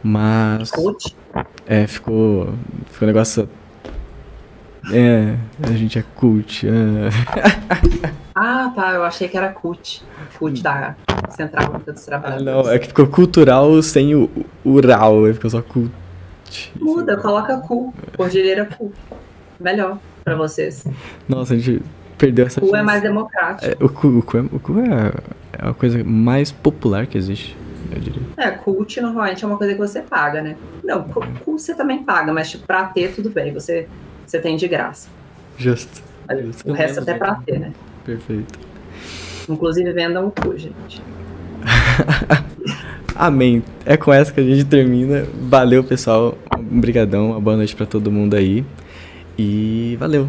A: Mas ficou um negócio. A gente é cult.
B: Ah, tá, eu achei que era cult da Central Única dos Trabalhadores.
A: Não, é que ficou cultural sem o ral, aí ficou só cult.
B: Muda, coloca Cordilheira Cult. Melhor pra vocês.
A: Nossa, a gente Perdeu essa
B: O cu é
A: chance.
B: mais democrático.
A: O cu é a coisa mais popular que existe, eu diria.
B: Cult normalmente é uma coisa que você paga, né? Não, cu você também paga, mas tipo, pra ter, tudo bem, você tem de graça.
A: Justo.
B: O resto até pra ter, né?
A: Perfeito.
B: Inclusive, vendam o cu, gente.
A: Amém. É com essa que a gente termina. Valeu, pessoal. Obrigadão. Uma boa noite pra todo mundo aí. E valeu.